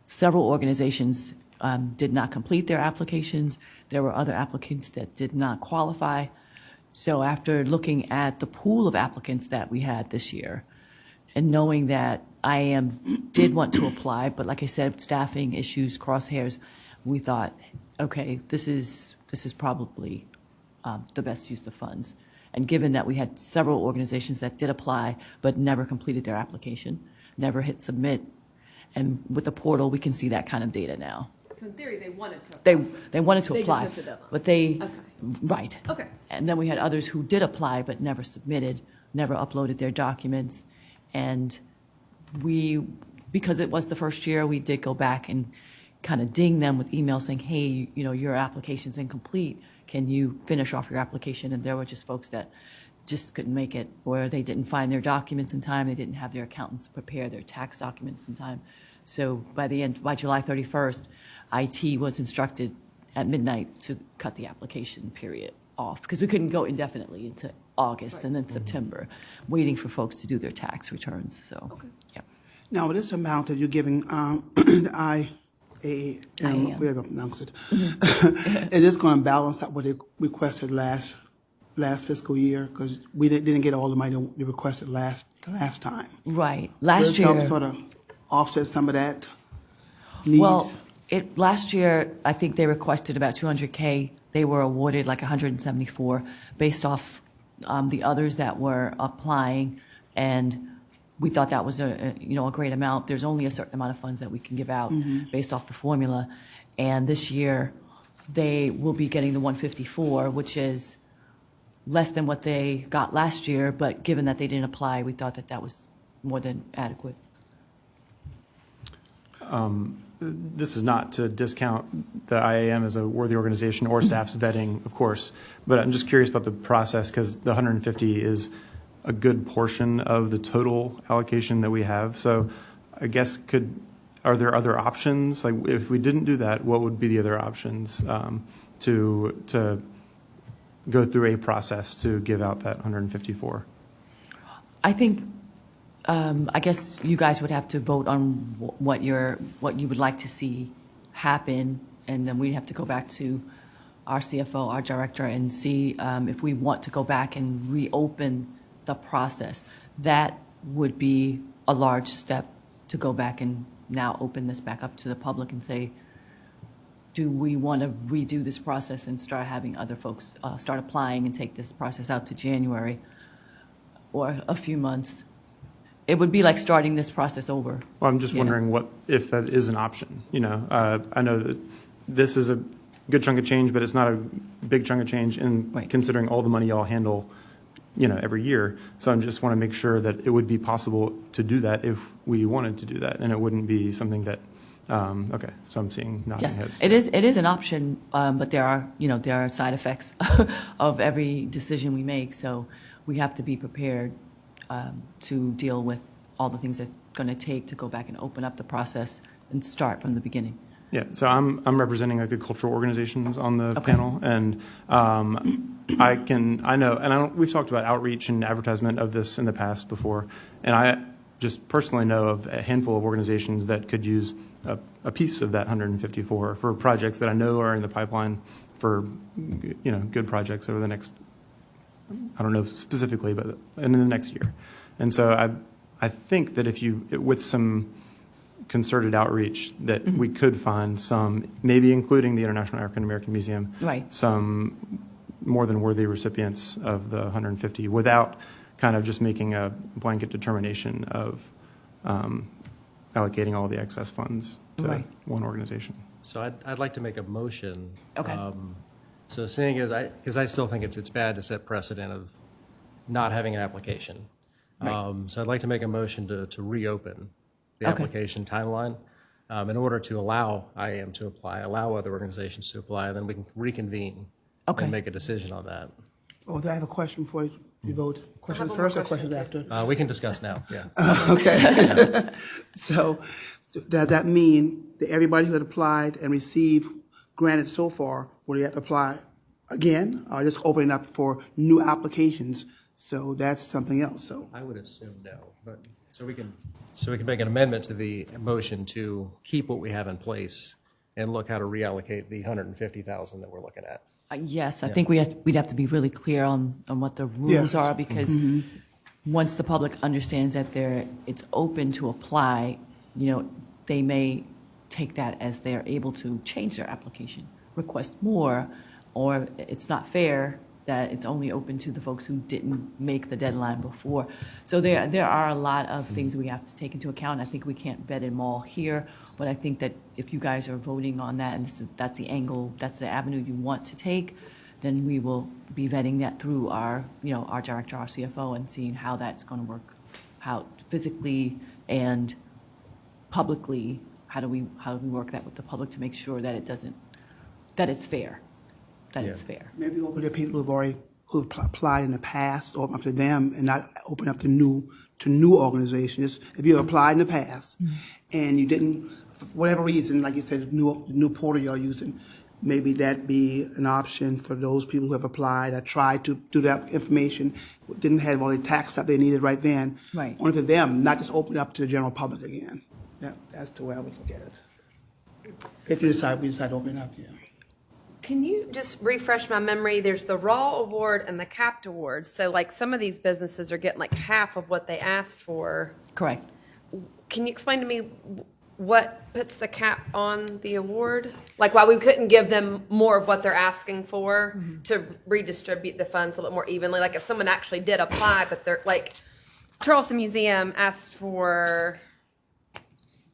several organizations did not complete their applications. There were other applicants that did not qualify. So after looking at the pool of applicants that we had this year, and knowing that IAM did want to apply, but like I said, staffing issues, crosshairs, we thought, okay, this is probably the best use of funds. And given that we had several organizations that did apply but never completed their application, never hit submit, and with the portal, we can see that kind of data now. So in theory, they wanted to apply. They wanted to They just apply, missed the deadline. but they, Okay. right. Okay. And then we had others who did apply but never submitted, never uploaded their documents. And because it was the first year, we did go back and kind of ding them with emails saying, hey, your application's incomplete. Can you finish off your application? And there were just folks that just couldn't make it, or they didn't find their documents in time. They didn't have their accountants prepare their tax documents in time. So by July 31st, IT was instructed at midnight to cut the application period off because we couldn't go indefinitely into August and then September, waiting for folks to do their tax returns. So, yeah. Now, this amount that you're giving the IAM, we have to pronounce it, is this going to balance out what they requested last fiscal year? Because we didn't get all the money we requested last time. Right. Does Last this year. help sort of offset some of that needs? Well, last year, I think they requested about 200K. They were awarded like 174 based off the others that were applying, and we thought that was a great amount. There's only a certain amount of funds that we can give out based off the formula, and this year they will be getting the 154, which is less than what they got last year. But given that they didn't apply, we thought that was more than adequate. this is not to discount the IAM as a worthy organization or staff's vetting, of course, but I'm just curious about the process because the 150 is a good portion of the total allocation that we have. So I guess are there other options? Like if we didn't do that, what would be the other options to go through a process to give out that 154? I think, I guess you guys would have to vote on what you would like to see happen, and then we'd have to go back to our CFO, our director, and see if we want to go back and reopen the process. That would be a large step to go back and now open this back up to the public and say, do we want to redo this process and start having other folks start applying and take this process out to January or a few months? It would be like starting this process over. Well, I'm just Yeah. wondering if that is an option. I know that this is a good chunk of change, but it's not a big chunk of change in Right. considering all the money y'all handle, every year. So I just want to make sure that it would be possible to do that if we wanted to do that, and it wouldn't be something that. Okay, so I'm seeing nodding Yes, heads. it is an option, but there are side effects of every decision we make. So we have to be prepared to deal with all the things it's going to take to go back and open up the process and start from the beginning. Yeah, so I'm representing like the cultural organizations on the Okay. panel, and we've talked about outreach and advertisement of this in the past before, and I just personally know of a handful of organizations that could use a piece of that 154 for projects that I know are in the pipeline for good projects over the next, I don't know specifically, but in the next year. And so I think that with some concerted outreach, that we could find some, maybe including the International African American Museum, Right. some more than worthy recipients of the 150 without kind of just making a blanket determination of allocating all the excess funds to Right. one organization. So I'd like to make a motion. Okay. So seeing as because I still think it's bad to set precedent of not having an application. Right. So I'd like to make a motion to reopen the Okay. application timeline in order to allow IAM to apply, allow other organizations to apply, and then we can reconvene Okay. and make a decision on that. Oh, I have a question before you vote. Questions one first or more question, questions after? We can discuss now, yeah. Okay. So does that mean that everybody who had applied and received granted so far, will they have to apply again, or just opening up for new applications? So that's something else, so. I would assume no, but, so we can make an amendment to the motion to keep what we have in place and look how to reallocate the 150,000 that we're looking at. Yes, I think we'd have to be really clear on what the rules Yes. are, because once the public understands that it's open to apply, they may take that as they're able to change their application, request more, or it's not fair that it's only open to the folks who didn't make the deadline before. So there are a lot of things we have to take into account. I think we can't vet them all here, but I think that if you guys are voting on that, and that's the angle, that's the avenue you want to take, then we will be vetting that through our director, our CFO, and seeing how that's going to work, how physically and publicly, how do we work that with the public to make sure that it's fair, it's fair. Maybe open to people who've applied in the past, open up to them and not open up to new organizations. If you applied in the past and you didn't, for whatever reason, like you said, new portal you're using, maybe that be an option for those people who have applied that tried to do that information, didn't have all the tax stuff they needed right then. Right. Only for them, not just open up to the general public again. That's the way I would look at it. If we decide to open it up, yeah. Can you just refresh my memory? There's the raw award and the capped award. So like some of these businesses are getting like half of what they asked for. Correct. Can you explain to me what puts the cap on the award? Like why we couldn't give them more of what they're asking for to redistribute the funds a little more evenly? Like if someone actually did apply, but they're like Charleston Museum asked for,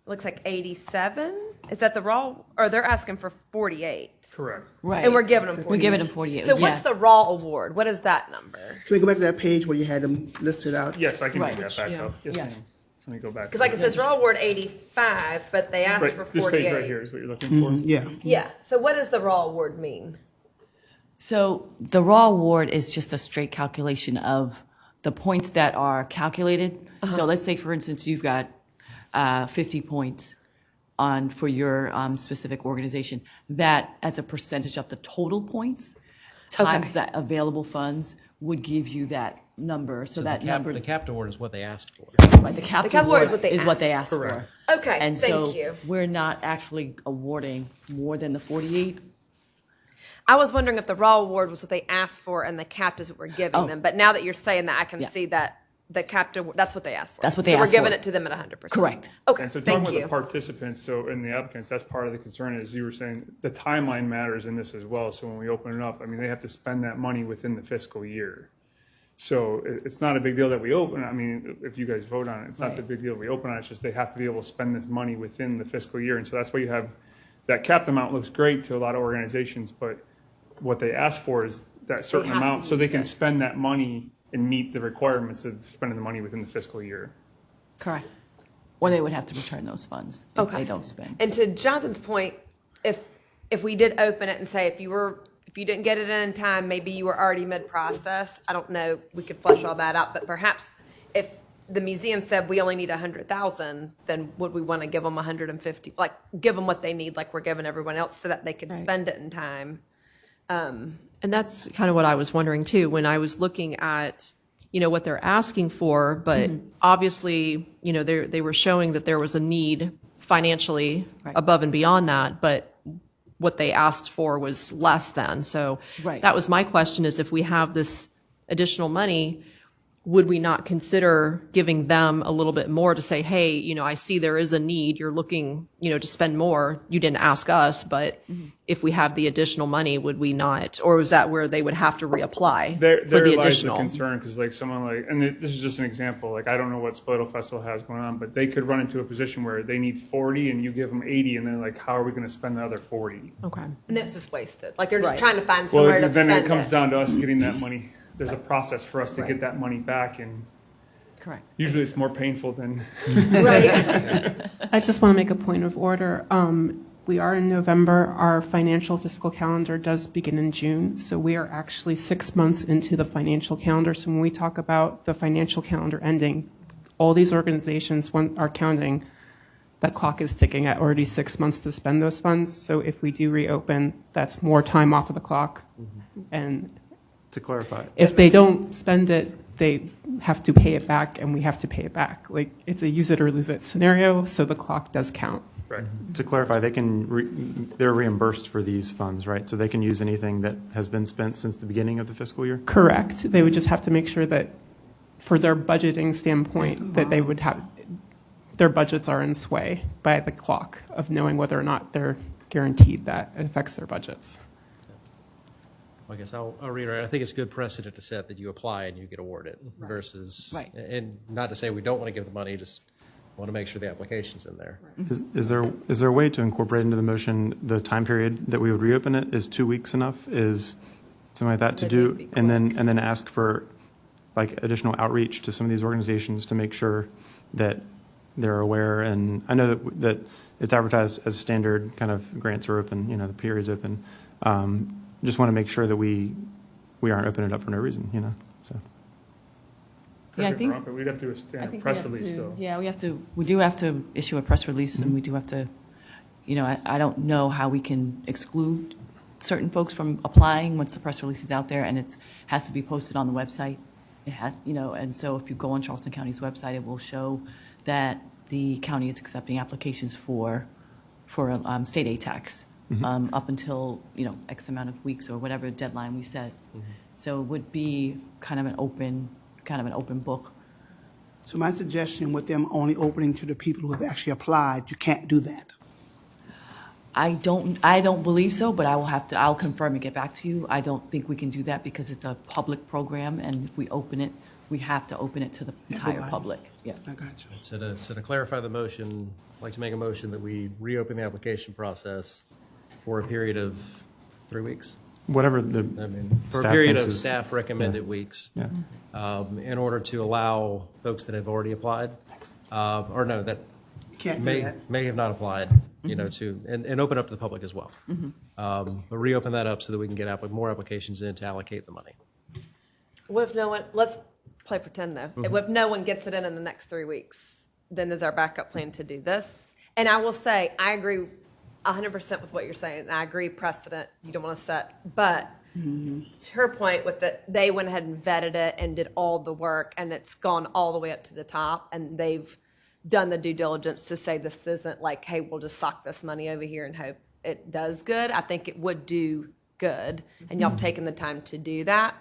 looks like 87. Is that the raw, or they're asking for 48? Correct. Right. And we're giving them 48. We're giving them 48. So what's the raw award? What is that number? Can we go back to that page where you had them listed out? Yes, I can Right. bring that back Yeah. up. Yes, Yeah. ma'am. Let me go back. Because like it says raw award 85, but they asked Right, for this 48. page right here is what you're looking for. Yeah. Yeah. So what does the raw award mean? So the raw award is just a straight calculation of the points that are calculated. So let's say, for instance, you've got 50 points for your specific organization. That, as a percentage of the total points, times Okay. that available funds would give you that number. So that number, The capped award is what they asked for. right, the cap The cap award award is what they asked for. Okay, And thank so you. we're not actually awarding more than the 48. I was wondering if the raw award was what they asked for and the capped is what we're giving Oh. them. But now that you're saying that, I can Yeah. see that the capped award, that's what they asked for. That's what they so asked we're giving for. it to them at 100%. Correct. Okay, And so talking thank about you. the participants, so in the applicants, that's part of the concern is you were saying the timeline matters in this as well. So when we open it up, I mean, they have to spend that money within the fiscal year. So it's not a big deal that we open. I mean, if you guys vote on it, it's not the Right. big deal we open on it. It's just they have to be able to spend this money within the fiscal year. And so that's why you have that capped amount looks great to a lot of organizations, but what they ask for is that certain have to amount so they use can it. spend that money and meet the requirements of spending the money within the fiscal year. Correct. Or they would have to return those funds if Okay. they don't spend. And to Jonathan's point, if we did open it and say if you didn't get it in time, maybe you were already mid-process. I don't know. We could flesh all that out. But perhaps if the museum said we only need 100,000, then would we want to give them 150? Like give them what they need, like we're giving everyone else, so that they could spend it in time. And that's kind of what I was wondering too, when I was looking at, what they're asking for, but obviously, they were showing that there was a need financially Right. above and beyond that, but what they asked for was less than. So Right. that was my question is if we have this additional money, would we not consider giving them a little bit more to say, hey, I see there is a need. You're looking, to spend more. You didn't ask us, but if we have the additional money, would we not? Or was that where they would have to reapply There for the lies additional? the concern because like someone like, and this is just an example, like I don't know what Spoitle Festival has going on, but they could run into a position where they need 40 and you give them 80 and then like, how are we going to spend the other 40? Okay. And then it's just wasted. Like they're just Right. trying to find Well, somewhere to then spend it comes down to us getting that money. There's a process for us to get that money back and Correct. usually it's more painful than, I just want to make a point of order. We are in November. Our financial fiscal calendar does begin in June, so we are actually 6 months into the financial calendar. So when we talk about the financial calendar ending, all these organizations are counting. That clock is ticking at already 6 months to spend those funds. So if we do reopen, that's more time off of the clock. And To clarify, if they don't spend it, they have to pay it back, and we have to pay it back. Like, it's a use it or lose it scenario, so the clock does count. right. to clarify, they're reimbursed for these funds, right? So they can use anything that has been spent since the beginning of the fiscal year? Correct. They would just have to make sure that, for their budgeting standpoint, that they would have, their budgets are in sway by the clock of knowing whether or not they're guaranteed that it affects their budgets. I guess I'll reiterate, I think it's good precedent to set that you apply and you get awarded versus, Right. and not to say we don't want to give the money, just want to make sure the application's in there. Is there a way to incorporate into the motion the time period that we would reopen it? Is 2 weeks enough? Is something like that to do? And then ask for like additional outreach to some of these organizations to make sure that they're aware. And I know that it's advertised as standard kind of grants are open, the period's open. Just want to make sure that we aren't opening it up for no reason, so. Yeah, I Correct me if I'm think- wrong, but we'd have to do a I standard think press release though. Yeah, we do have to issue a press release, and we do have to, I don't know how we can exclude certain folks from applying once the press release is out there, and it has to be posted on the website. It has, and so if you go on Charleston County's website, it will show that the county is accepting applications for state aid tax up until, X amount of weeks or whatever deadline we set. So it would be kind of an open book. So my suggestion with them only opening to the people who have actually applied, you can't do that. I don't believe so, but I'll confirm and get back to you. I don't think we can do that because it's a public program, and if we open it, we have to open it to the entire Everybody. public. Yeah. I got you. So to clarify the motion, I'd like to make a motion that we reopen the application process for a period of 3 weeks. Whatever the For a staff period thinks of is- staff recommended weeks. Yeah. In order to allow folks that have already applied or no, that Can't do may that. may have not applied, you know, to, and open up to the public as well. But reopen that up so that we can get more applications in to allocate the money. What if no one, let's play pretend though. What if no one gets it in the next 3 weeks? Then is our backup plan to do this? And I will say, I agree 100% with what you're saying. And I agree precedent you don't want to set. But to her point with they went ahead and vetted it and did all the work and it's gone all the way up to the top and they've done the due diligence to say this isn't like, hey, we'll just sock this money over here and hope it does good. I think it would do good. And y'all have taken the time to do that.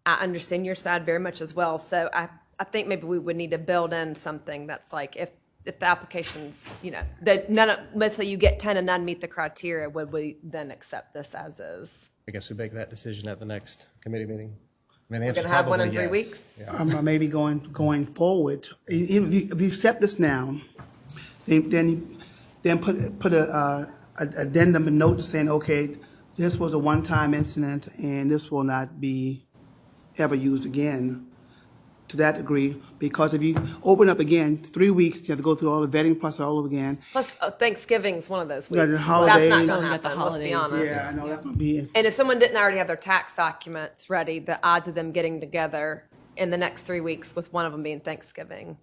I understand your side very much as well. So I think maybe we would need to build in something that's like if the applications, you know, that let's say you get 10 and none meet the criteria, would we then accept this as is? I guess we make that decision at the next committee meeting. I mean, the We're answer's gonna have one in probably 3 yes. weeks? Yeah. Maybe going forward, if you accept this now, then put a addendum, a note saying, okay, this was a one-time incident and this will not be ever used again to that degree, because if you open up again, 3 weeks, you have to go through all the vetting process all over again. Plus, Thanksgiving's one of those Yeah, weeks. the holidays. That's So not we gonna got the happen, let's be holidays. honest. Yeah, I know that's gonna be. And if someone didn't already have their tax documents ready, the odds of them getting together in the next 3 weeks with one of them being Thanksgiving,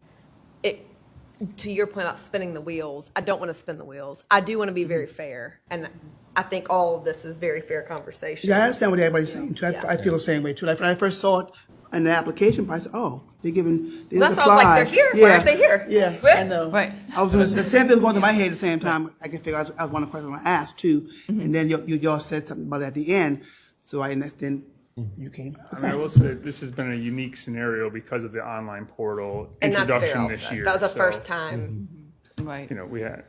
to your point about spinning the wheels, I don't want to spin the wheels. I do want to be very fair. And I think all of this is very fair conversation. Yeah, I understand what everybody's saying too. Yeah. I feel the same way too. Like when I first saw it in the application process, they That's why I was like, they're here. Why aren't they here? Yeah, What? I know. Right. I was the same thing was going through my head at the same time. I can figure I was one of the questions I want to ask too, and then y'all said something about it at the end, so then you came. I mean, I will say this has been a unique scenario because of the online portal And that's fair introduction also. this year. That was the So, first time. Right. You know, we had,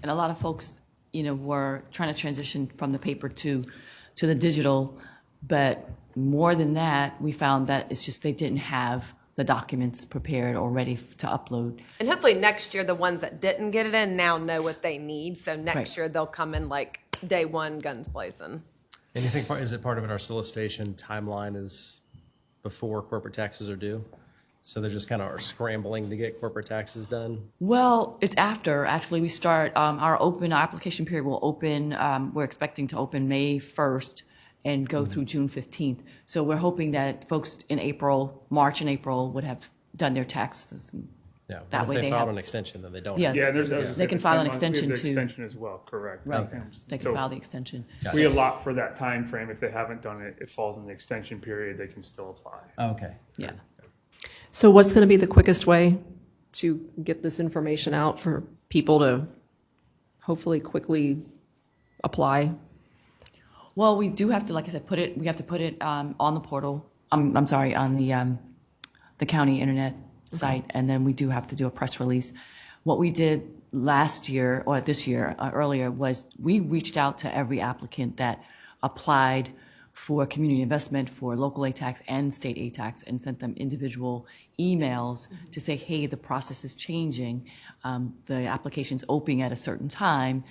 And a lot of folks, you know, were trying to transition from the paper to the digital, but more than that, we found that it's just they didn't have the documents prepared or ready to upload. And hopefully next year, the ones that didn't get it in now know what they need. So next Right. year, they'll come in like day one, guns blazing. And you think, is it part of it, our solicitation timeline is before corporate taxes are due? So they're just kind of are scrambling to get corporate taxes done? Well, it's after. Actually, we start, our application period will open, we're expecting to open May 1st and go through June 15th. So we're hoping that folks in March and April would have done their taxes. Yeah. That But way if they they filed have- an extension, then they don't. Yeah. have- yeah, there's, I was gonna They say can the file an 10 months, we have extension the too. extension as well, correct? Right. Okay. They can So file the extension. we allot for that time frame. If they haven't done it, it falls in the extension period, they can still apply. Okay. Yeah. So what's going to be the quickest way to get this information out for people to hopefully quickly apply? Well, we do have to, like I said, we have to put it on the portal. I'm sorry, on the county internet site, and then we do have to do a press release. What we did last year, or this year, earlier, was we reached out to every applicant that applied for community investment, for local aid tax and state aid tax, and sent them individual emails to say, hey, the process is changing. The application's opening at a certain time.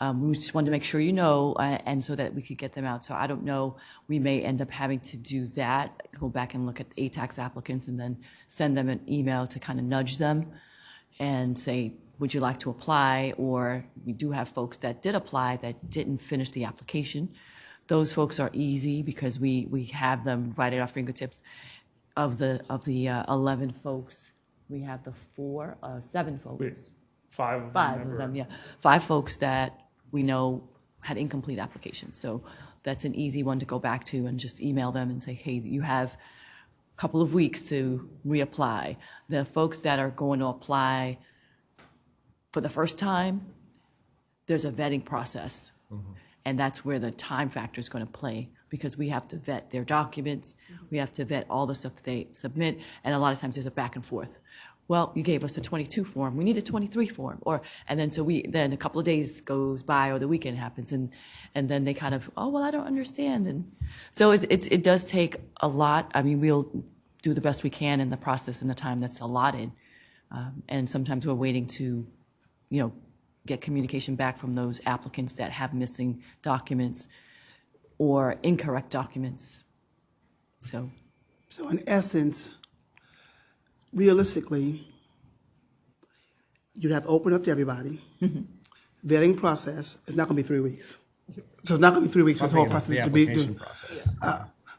We just wanted to make sure you know, and so that we could get them out. So I don't know, we may end up having to do that, go back and look at the ATAX applicants and then send them an email to kind of nudge them and say, would you like to apply? Or we do have folks that did apply that didn't finish the application. Those folks are easy because we have them right at our fingertips. Of the 11 folks, we have the 7 folks. We- Five of them. Five of never- them, yeah. 5 folks that we know had incomplete applications. So that's an easy one to go back to and just email them and say, hey, you have a couple of weeks to reapply. The folks that are going to apply for the first time, there's a vetting process. And that's where the time factor is going to play, because we have to vet their documents. We have to vet all the stuff that they submit. And a lot of times there's a back and forth. Well, you gave us a 22 form. We need a 23 form. And then a couple of days goes by or the weekend happens and then they kind of, oh, well, I don't understand. And so it does take a lot. I mean, we'll do the best we can in the process and the time that's allotted. And sometimes we're waiting to, get communication back from those applicants that have missing documents or incorrect documents. So So in essence, realistically, you'd have to open up to everybody. Vetting process is not going to be 3 weeks. So it's not going to be 3 weeks for this whole process The to be. application process.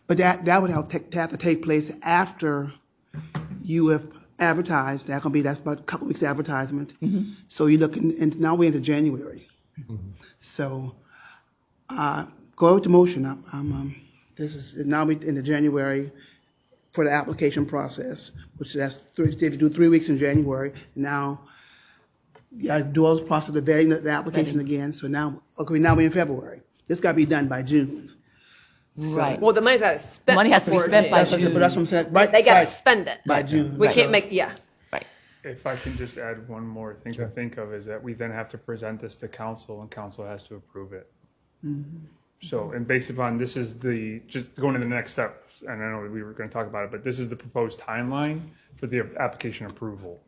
But that would have to take place after you have advertised. That's about a couple weeks advertisement. So you're looking, and now we're into January. So go with the motion. This is now we into January for the application process, which that's if you do 3 weeks in January, now you got to do all this process of vetting the application again. So now, okay, now we're in February. This got to be done by June. Right. Well, the money's got to spend. Money has to be before spent by June. But that's what I'm saying. Right, They got to right, spend it by June. We can't make, yeah. Right. If I can just add one more thing to think of is that we then have to present this to council and council has to approve it. So, and based upon, this is just going to the next step, and I know we were going to talk about it, but this is the proposed timeline for the application approval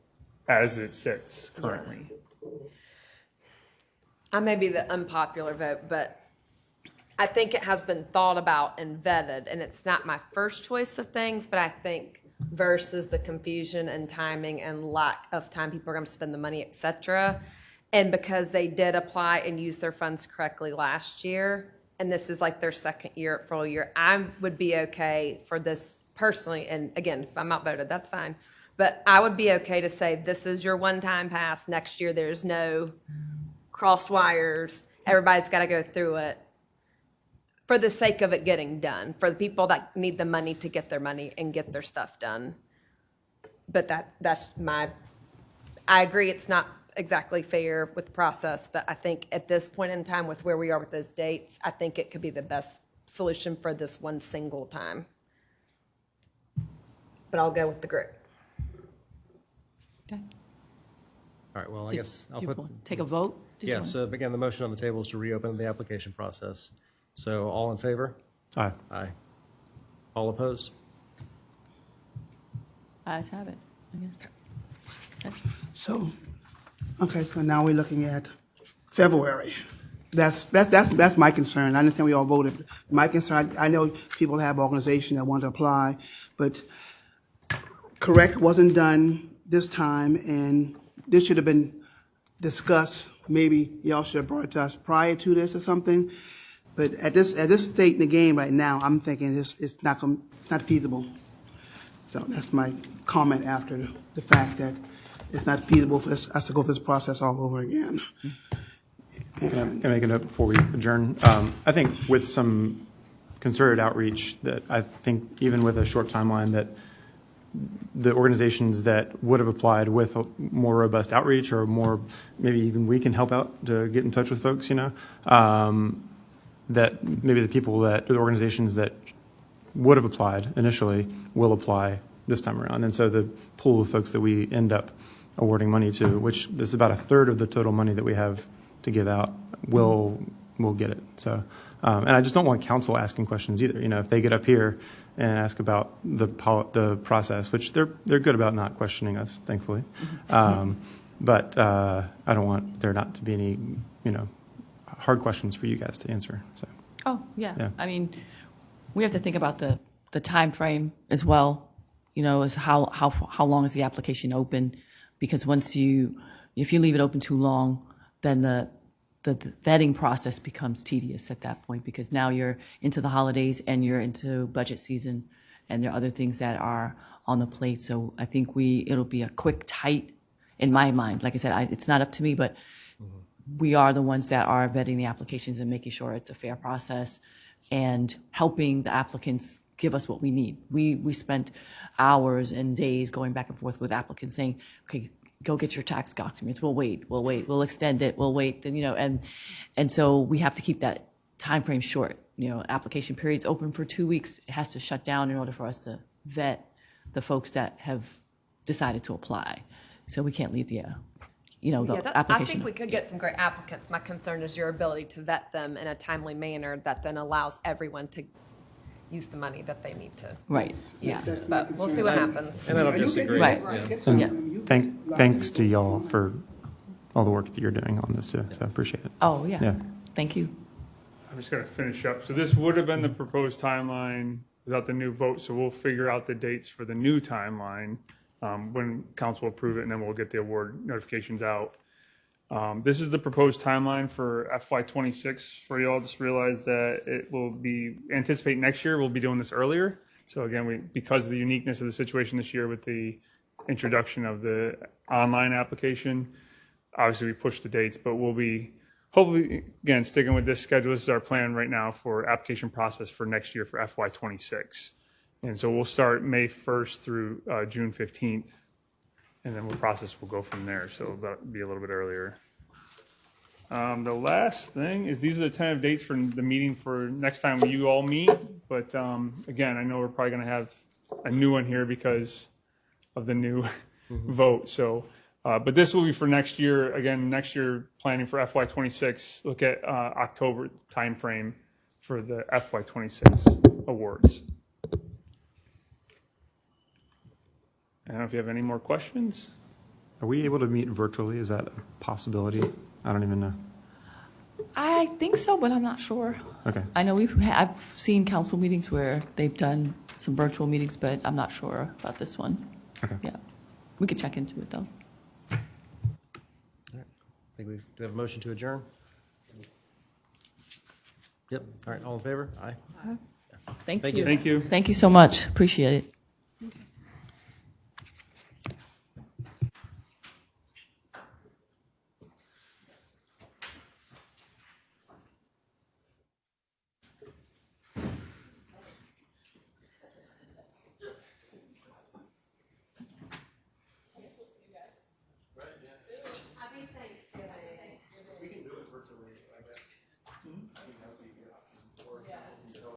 as it sits currently. I may be the unpopular vote, but I think it has been thought about and vetted, and it's not my first choice of things, but I think versus the confusion and timing and lack of time people are going to spend the money, et cetera. And because they did apply and use their funds correctly last year, and this is like their second year, full year, I would be okay for this personally. And again, if I'm outvoted, that's fine. But I would be okay to say, this is your one-time pass. Next year, there's no crossed wires. Everybody's got to go through it for the sake of it getting done, for the people that need the money to get their money and get their stuff done. But I agree it's not exactly fair with the process, but I think at this point in time with where we are with those dates, I think it could be the best solution for this one single time. But I'll go with the group. Okay. All right, well, I guess I'll Do you put, want to take a vote? Did you yeah, want- so again, the motion on the table is to reopen the application process. So all in favor? Aye. Aye. All opposed? Ayes have it, I guess. Okay. So, okay, so now we're looking at February. That's my concern. I understand we all voted. My concern, I know people have organizations that want to apply, but correct wasn't done this time, and this should have been discussed. Maybe y'all should have brought it to us prior to this or something. But at this state in the game right now, I'm thinking it's not feasible. So that's my comment after the fact that it's not feasible for us to go through this process all over again. Can I make a note before we adjourn? I think with some concerted outreach, that I think even with a short timeline, that the organizations that would have applied with a more robust outreach or more, maybe even we can help out to get in touch with folks, that maybe the organizations that would have applied initially will apply this time around. And so the pool of folks that we end up awarding money to, which is about a third of the total money that we have to give out, will get it. So, and I just don't want council asking questions either. If they get up here and ask about the process, which they're good about not questioning us, thankfully. But I don't want there not to be any, hard questions for you guys to answer. So, Oh, yeah. Yeah. I mean, we have to think about the time frame as well, is how long is the application open? Because if you leave it open too long, then the vetting process becomes tedious at that point, because now you're into the holidays and you're into budget season and there are other things that are on the plate. So I think it'll be a quick, tight, in my mind. Like I said, it's not up to me, but we are the ones that are vetting the applications and making sure it's a fair process and helping the applicants give us what we need. We spent hours and days going back and forth with applicants saying, okay, go get your tax documents. We'll wait, we'll extend it, we'll wait. And so we have to keep that time frame short. Application period's open for 2 weeks. It has to shut down in order for us to vet the folks that have decided to apply. So we can't leave the I application. think we could get some great applicants. My concern is your ability to vet them in a timely manner that then allows everyone to use the money that they need to. Right, yeah. But we'll see what happens. And I don't disagree. Right. Yeah. Yeah. thanks to y'all for all the work that you're doing on this too. So I appreciate it. Oh, yeah. Yeah. Thank you. I'm just going to finish up. So this would have been the proposed timeline without the new vote. So we'll figure out the dates for the new timeline when council will approve it, and then we'll get the award notifications out. This is the proposed timeline for FY26 for y'all. Just realize that it will be, anticipate next year we'll be doing this earlier. So again, because of the uniqueness of the situation this year with the introduction of the online application, obviously we pushed the dates, but we'll be hopefully, again, sticking with this schedule. This is our plan right now for application process for next year for FY26. And so we'll start May 1st through June 15th. And then the process will go from there. So that'll be a little bit earlier. The last thing is these are the tentative dates for the meeting for next time you all meet. But again, I know we're probably going to have a new one here because of the new vote. So, but this will be for next year. Again, next year planning for FY26. Look at October timeframe for the FY26 awards. I don't know if you have any more questions. Are we able to meet virtually? Is that a possibility? I don't even know. I think so, but I'm not sure. Okay. I know I've seen council meetings where they've done some virtual meetings, but I'm not sure about this one. Okay. Yeah, we could check into it though. I think do we have a motion to adjourn? Yep. All right. All in favor? Aye. Thank Thank you. you. Thank you. Thank you so much. Appreciate it.